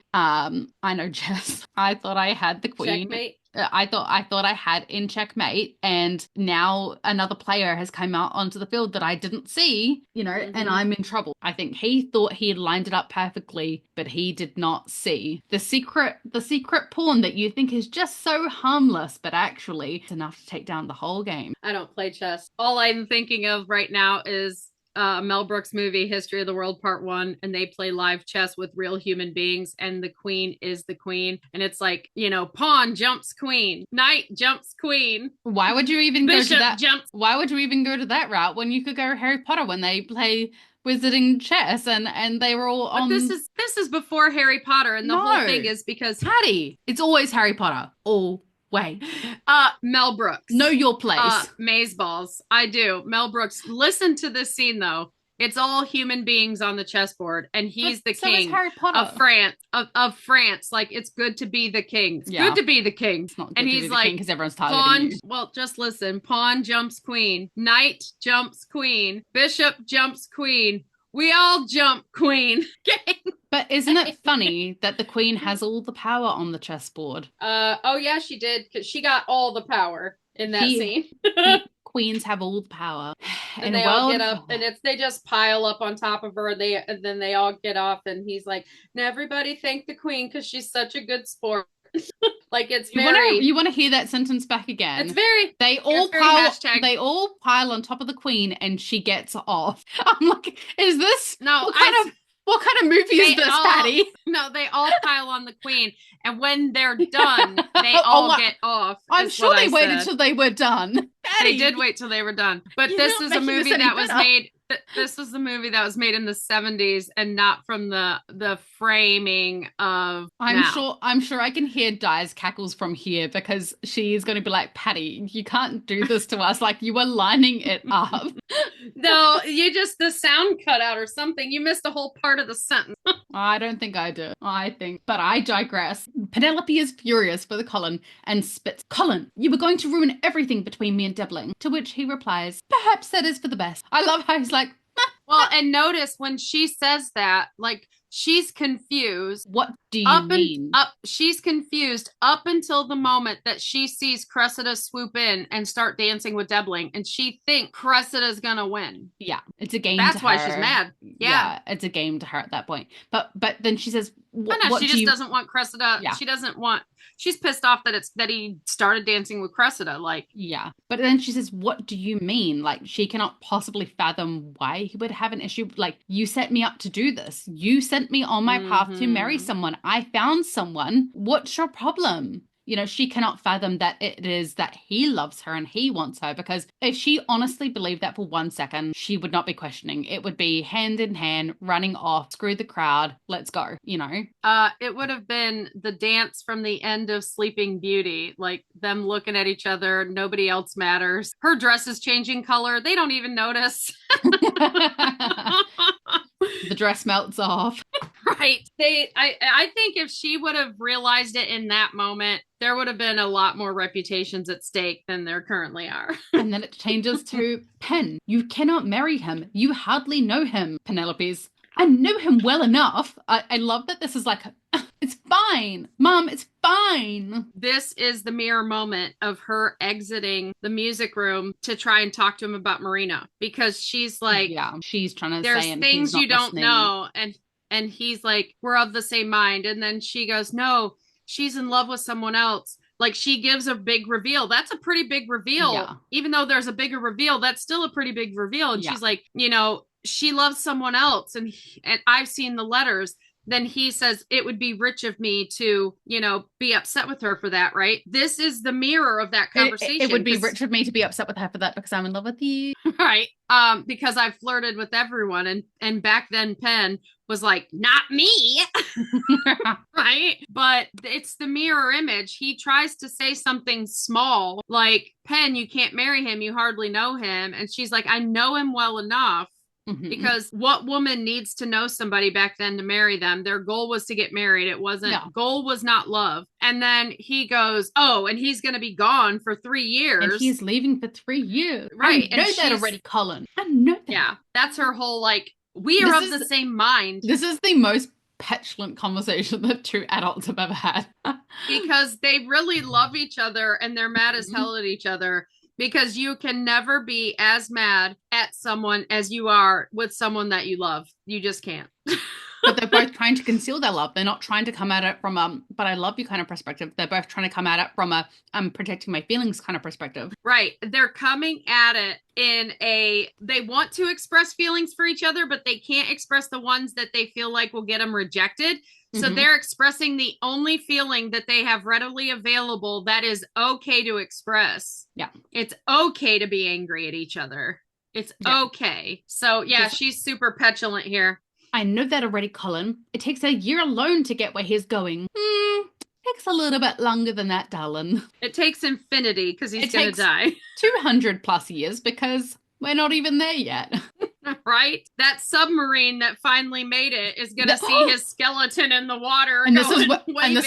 know chess. I thought I had the queen.
Checkmate.
I thought I had in checkmate, and now another player has come out onto the field that I didn't see, and I'm in trouble. I think he thought he had lined it up perfectly, but he did not see the secret pawn that you think is just so harmless, but actually it's enough to take down the whole game.
I don't play chess. All I'm thinking of right now is Mel Brooks movie History of the World Part 1, and they play live chess with real human beings, and the queen is the queen, and it's like, pawn jumps queen, knight jumps queen.
Why would you even
Bishop
go to that?
Jumps.
Why would you even go to that route when you could go Harry Potter when they play wizarding chess and they were all on?
But this is before Harry Potter, and the whole thing is because
Patty, it's always Harry Potter. Wait.
Mel Brooks.
Know your place.
Mazeballs. I do. Mel Brooks. Listen to this scene though. It's all human beings on the chessboard, and he's the king of France. Of France. Like, it's good to be the king. It's good to be the king.
It's not good
and
to
he's
be the
like,
king because everyone's targeting you.
Well, just listen. Pawn jumps queen. Knight jumps queen. Bishop jumps queen. We all jump queen.
But isn't it funny that the queen has all the power on the chessboard?
Oh yeah, she did, because she got all the power in that scene.
Queens have all the power.
And they all get up, and they just pile up on top of her. And then they all get off, and he's like, "Now everybody thank the queen because she's such a good sport." Like, it's
you want to hear that sentence back again?
It's very.
They all pile on top of the queen, and she gets off. I'm like, is this what kind of movie is this, Patty?
No, they all pile on the queen, and when they're done, they all get off.
I'm sure they waited till they were done. Patty,
they did wait till they were done. But this is a movie that was made. This is the movie that was made in the 70s, and not from the framing of.
I'm sure I can hear Di's cackles from here, because she is going to be like, Patty, you can't do this to us. Like, you were lining it up.
No, the sound cut out or something. You missed a whole part of the sentence.
I don't think I do. But I digress. Penelope is furious with Colin and spits, "Colin, you were going to ruin everything between me and Debling." To which he replies, "Perhaps that is for the best." I love how he's like,
Well, and notice when she says that, like, she's confused.
What do you mean?
She's confused up until the moment that she sees Cressida swoop in and start dancing with Debling, and she thinks Cressida's gonna win.
Yeah, it's a game.
That's
to
why
her.
she's mad. Yeah,
it's a game to her at that point. But then she says,
"What she just doesn't want Cressida. Yeah. She doesn't want. She's pissed off that he started dancing with Cressida. Like,
yeah. But then she says, "What do you mean? Like, she cannot possibly fathom why he would have an issue. Like, you set me up to do this. You sent me on my path to marry someone. I found someone. What's your problem?" You know, she cannot fathom that it is that he loves her and he wants her, because if she honestly believed that for 1 second, she would not be questioning. It would be hand in hand, running off, screw the crowd, let's go, you know?
It would have been the dance from the end of Sleeping Beauty, like them looking at each other, nobody else matters. Her dress is changing color, they don't even notice.
The dress melts off.
Right. I think if she would have realized it in that moment, there would have been a lot more reputations at stake than there currently are.
And then it changes to Pen. You cannot marry him. You hardly know him. Penelope's, I know him well enough. I love that this is like, it's fine. Mom, it's fine.
This is the mirror moment of her exiting the music room to try and talk to him about Marina, because she's like,
yeah, she's trying to
there's
say
things you don't know. And he's like, we're of the same mind. And then she goes, no, she's in love with someone else. Like, she gives a big reveal. That's a pretty big reveal. Yeah. Even though there's a bigger reveal, that's still a pretty big reveal. And she's like, you know, she loves someone else. And I've seen the letters. Then he says, it would be rich of me to, you know, be upset with her for that, right? This is the mirror of that conversation.
It would be rich of me to be upset with her for that because I'm in love with you.
Right. Because I've flirted with everyone. And back then Pen was like, not me. Right. But it's the mirror image. He tries to say something small, like, Pen, you can't marry him. You hardly know him. And she's like, I know him well enough. Mm-hmm. Because what woman needs to know somebody back then to marry them? Their goal was to get married. It wasn't, goal was not love. And then he goes, oh, and he's going to be gone for 3 years.
And he's leaving for 3 years.
Right.
I know that already, Colin. I know that.
Yeah. That's her whole, like, we are of the same mind.
This is the most petulant conversation that 2 adults have ever had.
Because they really love each other and they're mad as hell at each other. Because you can never be as mad at someone as you are with someone that you love. You just can't.
But they're both trying to conceal their love. They're not trying to come at it from but I love you kind of perspective. They're both trying to come at it from a I'm protecting my feelings kind of perspective. Right.
They're coming at it in they want to express feelings for each other, but they can't express the ones that they feel like will get them rejected. So they're expressing the only feeling that they have readily available that is okay to express.
Yeah.
It's okay to be angry at each other. It's okay. So yeah, she's super petulant here.
I know that already, Colin. It takes a year alone to get where he's going. Takes a little bit longer than that, darling.
It takes infinity because he's going to die.
200 plus years because we're not even there yet.
Right? That submarine that finally made it is going to see his skeleton in the water.
And this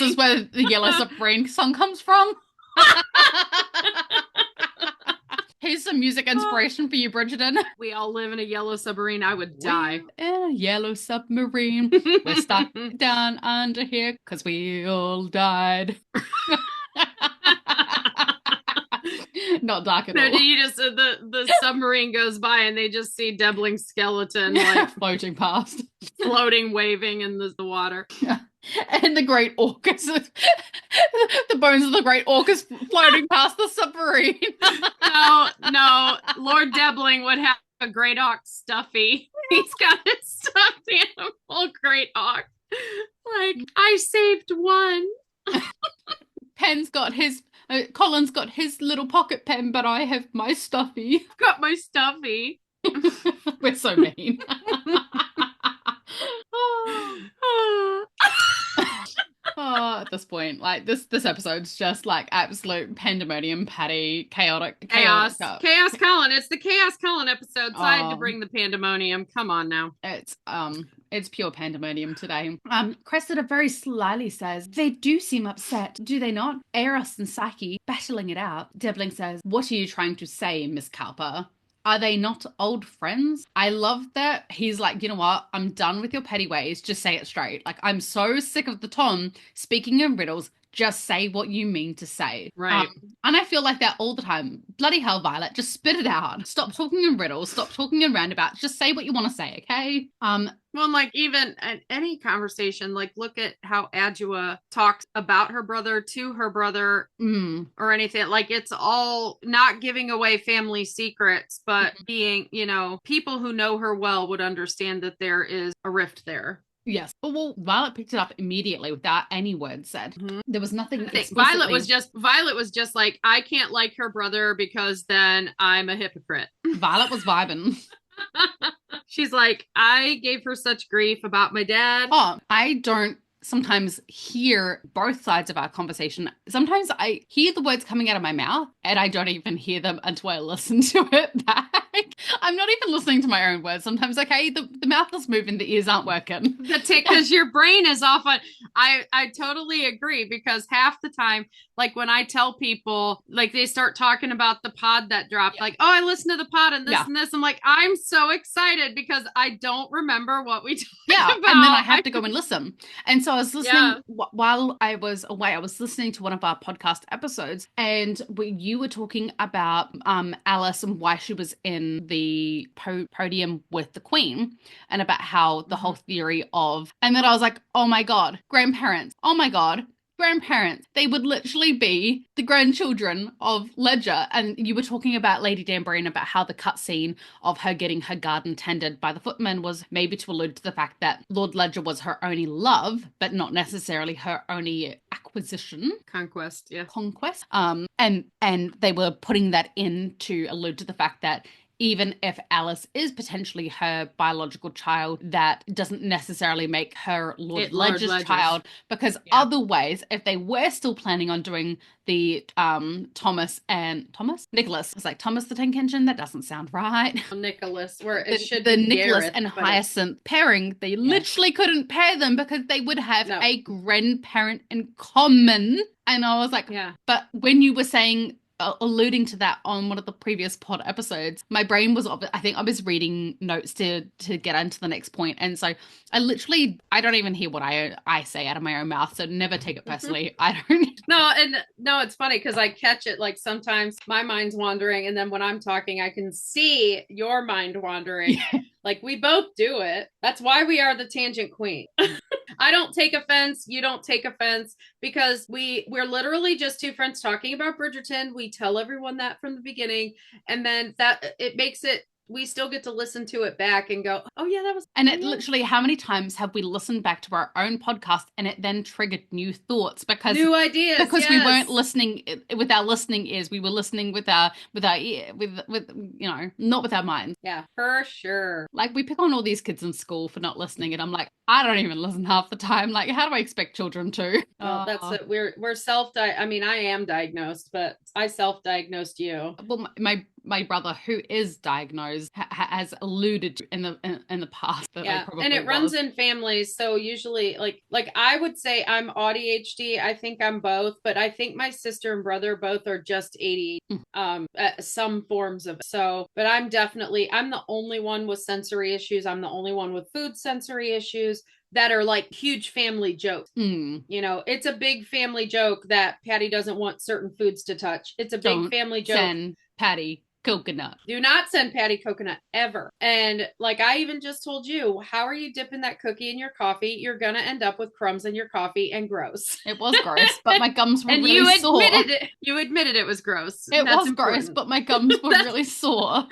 is where the Yellow Submarine song comes from. Here's some music inspiration for you, Bridgerton.
We all live in a yellow submarine. I would die.
In a yellow submarine. We're stuck down under here because we all died. Not dark at all.
You just the submarine goes by and they just see Debling's skeleton like
floating past,
floating, waving in the water.
Yeah. And the great orcas, the bones of the great orcas floating past the submarine.
No, Lord Debling would have a great ox stuffy. He's got a stuffed animal great ox. Like, I saved one.
Pen's got his. Colin's got his little pocket pen, but I have my stuffy.
Got my stuffy.
We're so mean. At this point, like this episode's just like absolute pandemonium, patty, chaotic.
Chaos Colin. It's the Chaos Colin episode, so I had to bring the pandemonium. Come on now.
It's pure pandemonium today. Cressida very slyly says, they do seem upset, do they not? Eros and Psyche battling it out. Debling says, what are you trying to say, Miss Cowper? Are they not old friends? I love that he's like, you know what? I'm done with your petty ways. Just say it straight. Like, I'm so sick of the Tom speaking in riddles. Just say what you mean to say.
Right.
And I feel like that all the time. Bloody hell, Violet, just spit it out. Stop talking in riddles. Stop talking in roundabouts. Just say what you want to say, okay?
Well, like even at any conversation, like look at how Adjua talks about her brother to her brother or anything. Like it's all not giving away family secrets, but being, people who know her well would understand that there is a rift there.
Yes. But well, Violet picked it up immediately without any words said. There was nothing explicitly.
Violet was just like, I can't like her brother because then I'm a hypocrite.
Violet was vibing.
She's like, I gave her such grief about my dad.
Oh, I don't sometimes hear both sides of our conversation. Sometimes I hear the words coming out of my mouth and I don't even hear them until I listen to it back. I'm not even listening to my own words. Sometimes, okay, the mouth is moving, the ears aren't working.
Because your brain is off on. I totally agree, because half the time, like when I tell people, like they start talking about the pod that dropped, like, oh, I listened to the pod and this and this. I'm like, I'm so excited because I don't remember what we talked about.
And then I have to go and listen. And so I was listening while I was away. I was listening to one of our podcast episodes, and you were talking about Alice and why she was in the podium with the Queen, and about how the whole theory of, and then I was like, oh my God, grandparents. Oh my God. Grandparents, they would literally be the grandchildren of Ledger. And you were talking about Lady Danbury, about how the cutscene of her getting her garden tended by the footmen was maybe to allude to the fact that Lord Ledger was her only love, but not necessarily her only acquisition.
Conquest.
And they were putting that in to allude to the fact that even if Alice is potentially her biological child, that doesn't necessarily make her Lord Ledger's child, because other ways, if they were still planning on doing the Nicholas, it's like Thomas the Tank Engine, that doesn't sound right.
Nicholas, where it should
be the
Dearest,
Nicholas and Hyacinth pairing, they literally couldn't pair them because they would have a grandparent in common. And I was like, but when you were saying, alluding to that on one of the previous pod episodes, my brain was, I think I was reading notes to get into the next point, and so I don't even hear what I say out of my own mouth, so never take it personally. I don't.
No, it's funny because I catch it, like sometimes my mind's wandering, and then when I'm talking I can see your mind wandering. Like we both do it. That's why we are the tangent queen. I don't take offense. You don't take offense, because we're literally just two friends talking about Bridgerton. We tell everyone that from the beginning, and then that it makes it, we still get to listen to it back and go, oh yeah, that was.
And it literally, how many times have we listened back to our own podcast and it then triggered new thoughts, because
new ideas,
because we weren't listening with our listening ears, we were listening with our ear, with not with our minds.
Yeah, for sure.
Like we pick on all these kids in school for not listening, and I'm like, I don't even listen half the time. Like, how do I expect children to?
Well, that's it. We're I mean, I am diagnosed, but I self-diagnosed you.
Well, my brother, who is diagnosed, has alluded to in the past that I probably
and it runs in families. So usually, like I would say I'm ADHD. I think I'm both, but I think my sister and brother both are just ADHD, some forms of it. So, but I'm the only one with sensory issues. I'm the only one with food sensory issues that are like huge family jokes. It's a big family joke that Patty doesn't want certain foods to touch. It's a big family joke.
Send Patty coconut.
Do not send Patty coconut ever. And like I even just told you, how are you dipping that cookie in your coffee? You're gonna end up with crumbs in your coffee, and gross.
It was gross, but my gums were really sore.
You admitted it was gross.
It was gross, but my gums were really sore.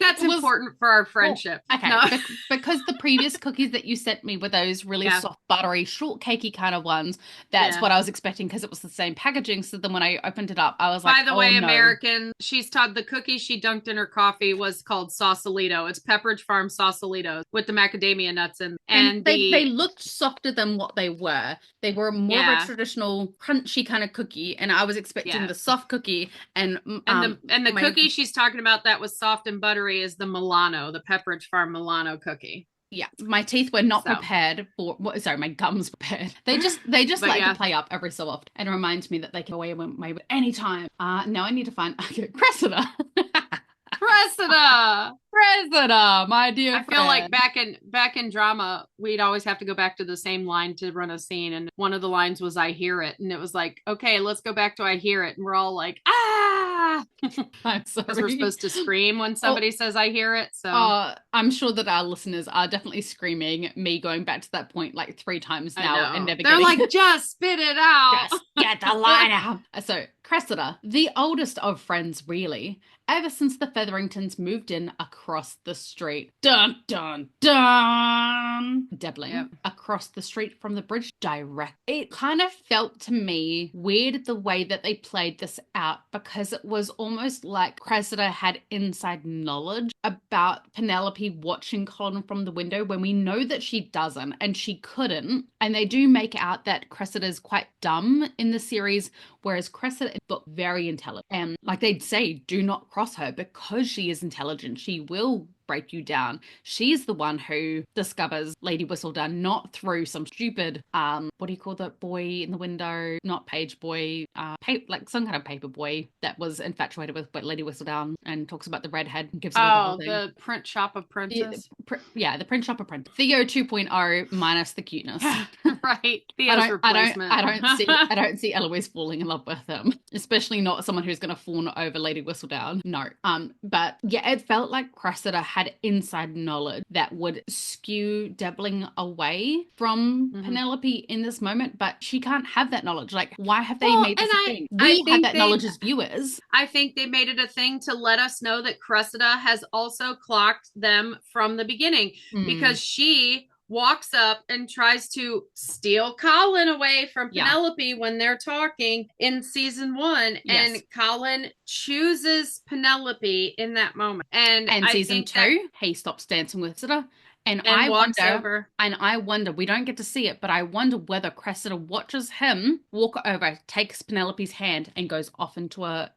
That's important for our friendship.
Well, okay, no. Because the previous cookies that you sent me were those really soft, buttery, shortcakey kind of ones. That's what I was expecting, because it was the same packaging. So then when I opened it up, I was like,
by the way, American, she's taught the cookie she dunked in her coffee was called Sausalito. It's Pepperidge Farm Sausalitos with the macadamia nuts in. And
they looked softer than what they were. They were more of a traditional crunchy kind of cookie, and I was expecting the soft cookie. And
the cookie she's talking about that was soft and buttery is the Milano, the Pepperidge Farm Milano cookie.
Yeah, my teeth were not prepared for. My gums prepared. They just like to play up every so often, and it reminds me that they can go away any time. Now I need to find Cressida.
Cressida.
Cressida, my dear
I feel like back in drama, we'd always have to go back to the same line to run a scene. And one of the lines was "I hear it." And it was like, okay, let's go back to "I hear it." And we're all like, ah,
I'm sorry.
because we're supposed to scream when somebody says "I hear it." So
I'm sure that our listeners are definitely screaming me going back to that point like 3 times now and never
They're like, just spit it out.
Just get the line out. So Cressida, the oldest of friends, really, ever since the Featheringtons moved in across the street. Dun, dun, dun! Debling across the street from the bridge direct. It kind of felt to me weird the way that they played this out, because it was almost like Cressida had inside knowledge about Penelope watching Colin from the window when we know that she doesn't and she couldn't. And they do make out that Cressida is quite dumb in the series, whereas Cressida is very intelligent. And like they'd say, do not cross her because she is intelligent. She will break you down. She's the one who discovers Lady Whistledown, not through some stupid, what do you call that boy in the window? Not page boy, like some kind of paper boy that was infatuated with Lady Whistledown and talks about the redhead and gives her the whole thing.
The print shop apprentice.
Yeah, the print shop apprentice. Theo 2.0 minus the cuteness.
Right. Theo's replacement.
I don't see Eloise falling in love with him, especially not someone who's going to fawn over Lady Whistledown. No. But yeah, it felt like Cressida had inside knowledge that would skew Debling away from Penelope in this moment, but she can't have that knowledge. Like, why have they made this a thing? We have that knowledge as viewers.
I think they made it a thing to let us know that Cressida has also clocked them from the beginning, because she walks up and tries to steal Colin away from Penelope when they're talking in season 1. Yes. And Colin chooses Penelope in that moment. And
season 2, he stops dancing with Cressida. And I wonder, we don't get to see it, but I wonder whether Cressida watches him walk over, takes Penelope's hand, and goes off into a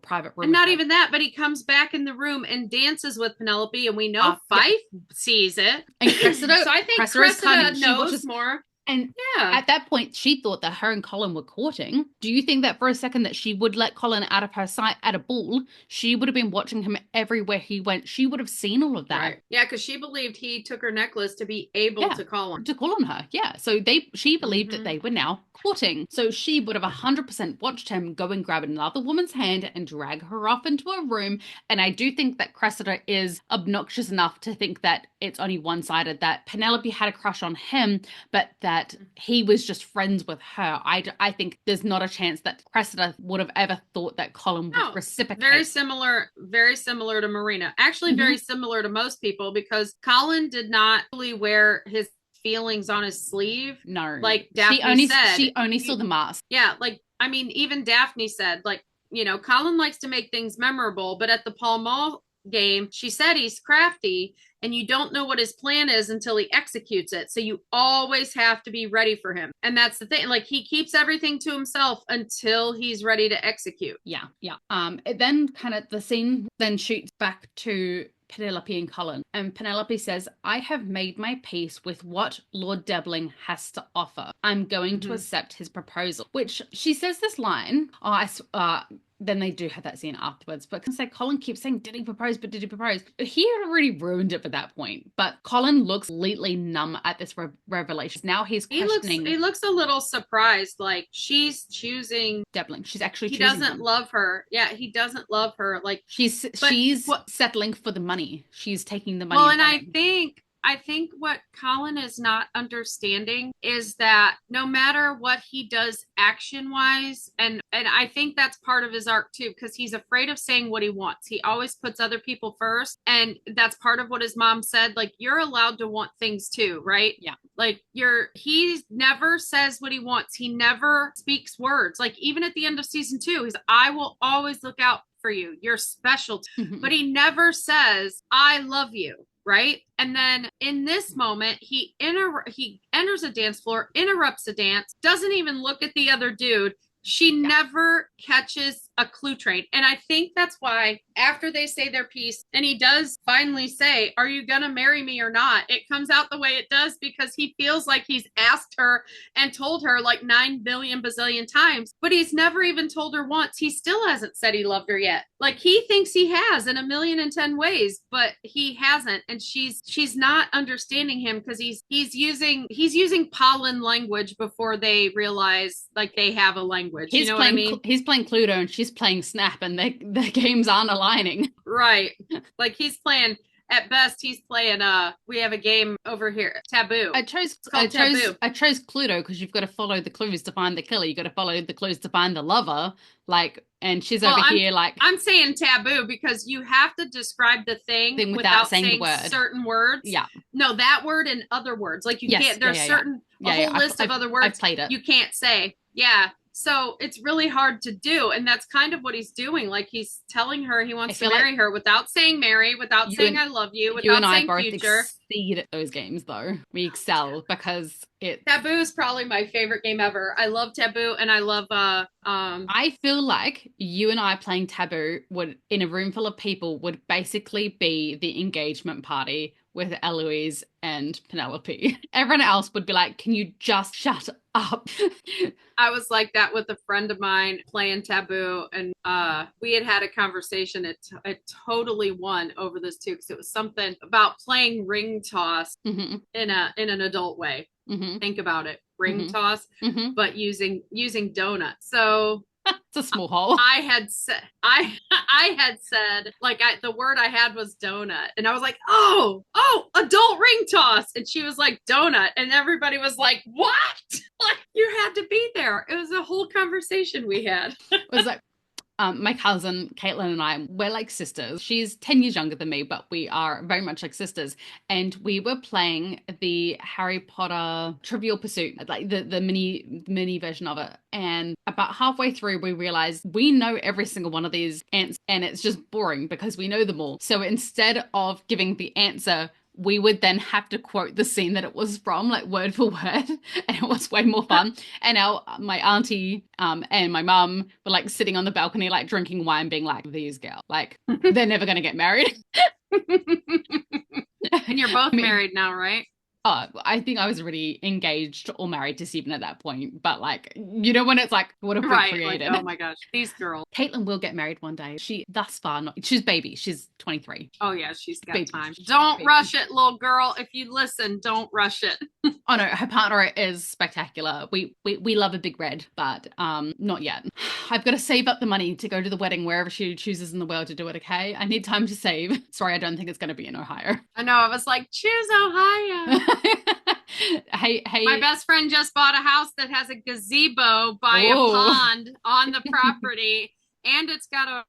private room.
And not even that, but he comes back in the room and dances with Penelope, and we know Fife sees it.
And Cressida,
so I think Cressida knows more.
And at that point, she thought that her and Colin were courting. Do you think that for a second that she would let Colin out of her sight at a ball? She would have been watching him everywhere he went. She would have seen all of that.
Right. Yeah, because she believed he took her necklace to be able to call him.
To call on her, yeah. So she believed that they were now courting. So she would have 100% watched him go and grab another woman's hand and drag her off into a room. And I do think that Cressida is obnoxious enough to think that it's only one-sided, that Penelope had a crush on him, but that he was just friends with her. I think there's not a chance that Cressida would have ever thought that Colin would reciprocate.
Very similar to Marina. Actually, very similar to most people, because Colin did not really wear his feelings on his sleeve.
No.
Like Daphne said.
She only saw the mask.
Yeah, like, I mean, even Daphne said, like, you know, Colin likes to make things memorable, but at the Pall Mall game, she said he's crafty, and you don't know what his plan is until he executes it. So you always have to be ready for him. And that's the thing. Like, he keeps everything to himself until he's ready to execute.
Yeah. Then kind of the scene then shoots back to Penelope and Colin. And Penelope says, I have made my peace with what Lord Debling has to offer. I'm going to accept his proposal. Which she says this line, then they do have that scene afterwards. But can say Colin keeps saying, did he propose? But did he propose? He had already ruined it for that point. But Colin looks completely numb at this revelation. Now he's questioning.
He looks a little surprised, like she's choosing
Debling. She's actually choosing
He doesn't love her. Yeah, he doesn't love her. Like
she's settling for the money. She's taking the money.
Well, and I think what Colin is not understanding is that no matter what he does action-wise, and I think that's part of his arc too, because he's afraid of saying what he wants. He always puts other people first, and that's part of what his mom said, like, you're allowed to want things too, right?
Yeah.
Like, he never says what he wants. He never speaks words. Like, even at the end of season 2, he's, I will always look out for you. You're special. But he never says, I love you. Right. And then in this moment, he enters a dance floor, interrupts a dance, doesn't even look at the other dude. She never catches a clue train. And I think that's why after they say their piece and he does finally say, are you going to marry me or not? It comes out the way it does because he feels like he's asked her and told her like 9 billion bazillion times, but he's never even told her once. He still hasn't said he loved her yet. Like he thinks he has in 1,000,010 ways, but he hasn't. And she's not understanding him because he's using Polin language before they realize like they have a language. You know what I mean?
He's playing Cluedo and she's playing Snap, and the games aren't aligning.
Right. Like he's playing. At best, he's playing. We have a game over here, Taboo.
I chose Cluedo because you've got to follow the clues to find the killer. You got to follow the clues to find the lover. Like, and she's over here like.
I'm saying Taboo because you have to describe the thing without saying the word. Certain words.
Yeah.
No, that word and other words. Like you can't. There's a whole list of other words.
I've played it.
You can't say. Yeah. So it's really hard to do. And that's kind of what he's doing. Like he's telling her he wants to marry her without saying marry, without saying I love you, without saying future. You and I both
exceed at those games though. We excel because
Taboo is probably my favorite game ever. I love Taboo and I love
I feel like you and I playing Taboo would, in a room full of people, would basically be the engagement party with Eloise and Penelope. Everyone else would be like, can you just shut up?
I was like that with a friend of mine playing Taboo, and we had a conversation. It totally won over this too, because it was something about playing ring toss in an adult way. Think about it, ring toss, but using donut. So
it's a small hole.
I had said like the word I had was donut, and I was like, oh, adult ring toss, and she was like donut, and everybody was like, what? Like you had to be there. It was a whole conversation we had.
It was like. My cousin, Caitlin, and I, we're like sisters. She's 10 years younger than me, but we are very much like sisters. And we were playing the Harry Potter Trivial Pursuit, like the mini version of it. And about halfway through, we realized we know every single one of these answers, and it's just boring because we know them all. So instead of giving the answer, we would then have to quote the scene that it was from, like word for word, and it was way more fun. And my auntie and my mum were like sitting on the balcony, like drinking wine, being like, "These girls, like they're never gonna get married."
And you're both married now, right?
I think I was already engaged or married to Stephen at that point, but like, you know, when it's like, what have we created?
Like, oh my gosh, these girls.
Caitlin will get married one day. She's baby. She's 23.
Oh yeah, she's got time. Don't rush it, little girl. If you listen, don't rush it.
Oh no, her partner is spectacular. We love a big red, but not yet. I've got to save up the money to go to the wedding wherever she chooses in the world to do it, okay? I need time to save. Sorry, I don't think it's going to be in Ohio.
I know, I was like, choose Ohio.
Hey.
My best friend just bought a house that has a gazebo by a pond on the property, and it's got a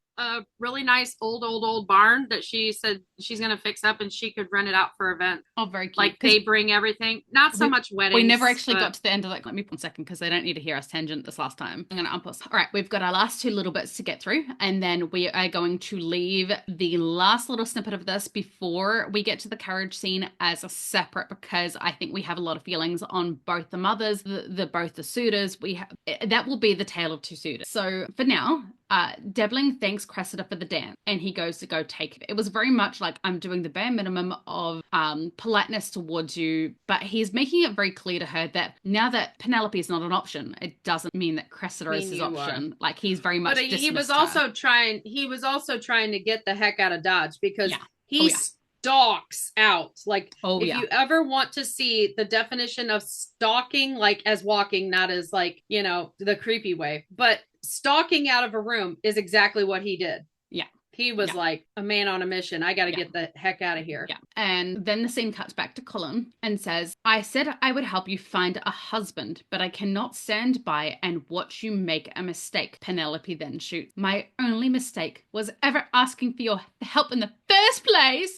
really nice old barn that she said she's going to fix up, and she could rent it out for events.
Oh, very cute.
Like they bring everything. Not so much weddings.
We never actually got to the end of that. Let me 1 second because they don't need to hear us tangent this last time. I'm going to unpause. All right, we've got our last two little bits to get through, and then we are going to leave the last little snippet of this before we get to the carriage scene as a separate, because I think we have a lot of feelings on both the mothers, both the suitors. That will be the tale of two suitors. So for now, Debling thanks Cressida for the dance, and he goes to go take it. It was very much like, I'm doing the bare minimum of politeness towards you, but he's making it very clear to her that now that Penelope is not an option, it doesn't mean that Cressida is his option. Like he's very much dismissed
he was also trying to get the heck out of Dodge because he stalks out. Like if you ever want to see the definition of stalking, like as walking, not as like, you know, the creepy way, but stalking out of a room is exactly what he did. Yeah. He was like a man on a mission. I got to get the heck out of here. Yeah.
And then the scene cuts back to Colin and says, I said I would help you find a husband, but I cannot stand by and watch you make a mistake. Penelope then shoots. My only mistake was ever asking for your help in the first place.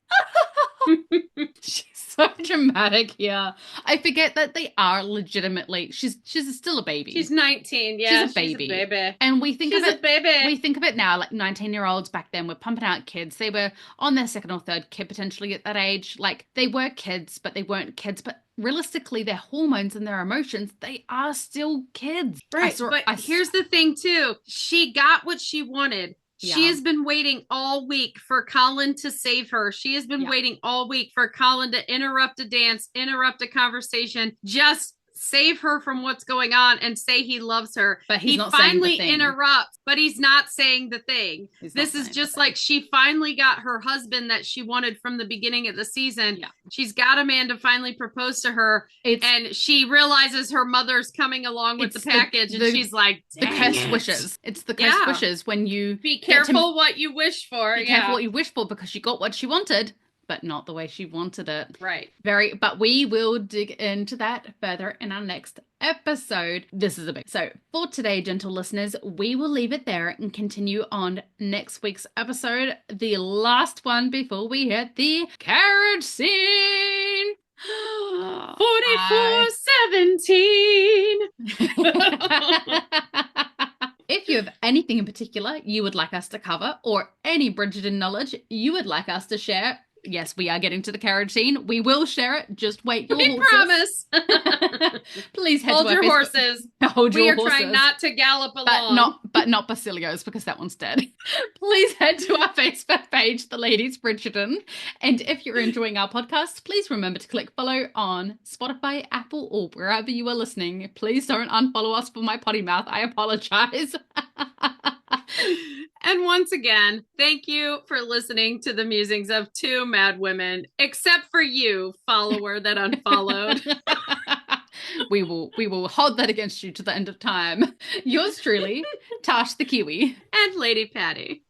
She's so dramatic here. I forget that they are legitimately, she's still a baby.
She's 19. Yeah.
She's a baby. And we think of it now, like 19-year-olds back then were pumping out kids. They were on their second or third kid potentially at that age. Like they were kids, but they weren't kids. But realistically, their hormones and their emotions, they are still kids.
Right. Here's the thing too. She got what she wanted. She has been waiting all week for Colin to save her. She has been waiting all week for Colin to interrupt a dance, interrupt a conversation, just save her from what's going on and say he loves her.
But he
finally interrupts, but he's not saying the thing. This is just like she finally got her husband that she wanted from the beginning of the season. Yeah. She's got a man to finally propose to her, and she realizes her mother's coming along with the package, and she's like,
the cursed wishes. It's the cursed wishes when you
be careful what you wish for.
Be careful what you wish for, because she got what she wanted, but not the way she wanted it.
Right.
But we will dig into that further in our next episode. This is a big. So for today, gentle listeners, we will leave it there and continue on next week's episode, the last one before we hit the carriage scene.
4417.
If you have anything in particular you would like us to cover, or any Bridgerton knowledge you would like us to share, yes, we are getting to the carriage scene. We will share it. Just wait your horses.
Promise.
Please head
hold
to
your
our
horses. We are trying not to gallop along.
But not Basilios, because that one's dead. Please head to our Facebook page, The Ladies Bridgerton. And if you're enjoying our podcast, please remember to click follow on Spotify, Apple, or wherever you are listening. Please don't unfollow us for my potty mouth. I apologize.
And once again, thank you for listening to the musings of two mad women, except for you, follower that unfollowed.
We will hold that against you to the end of time. Yours truly, Tash the Kiwi.
And Lady Patty.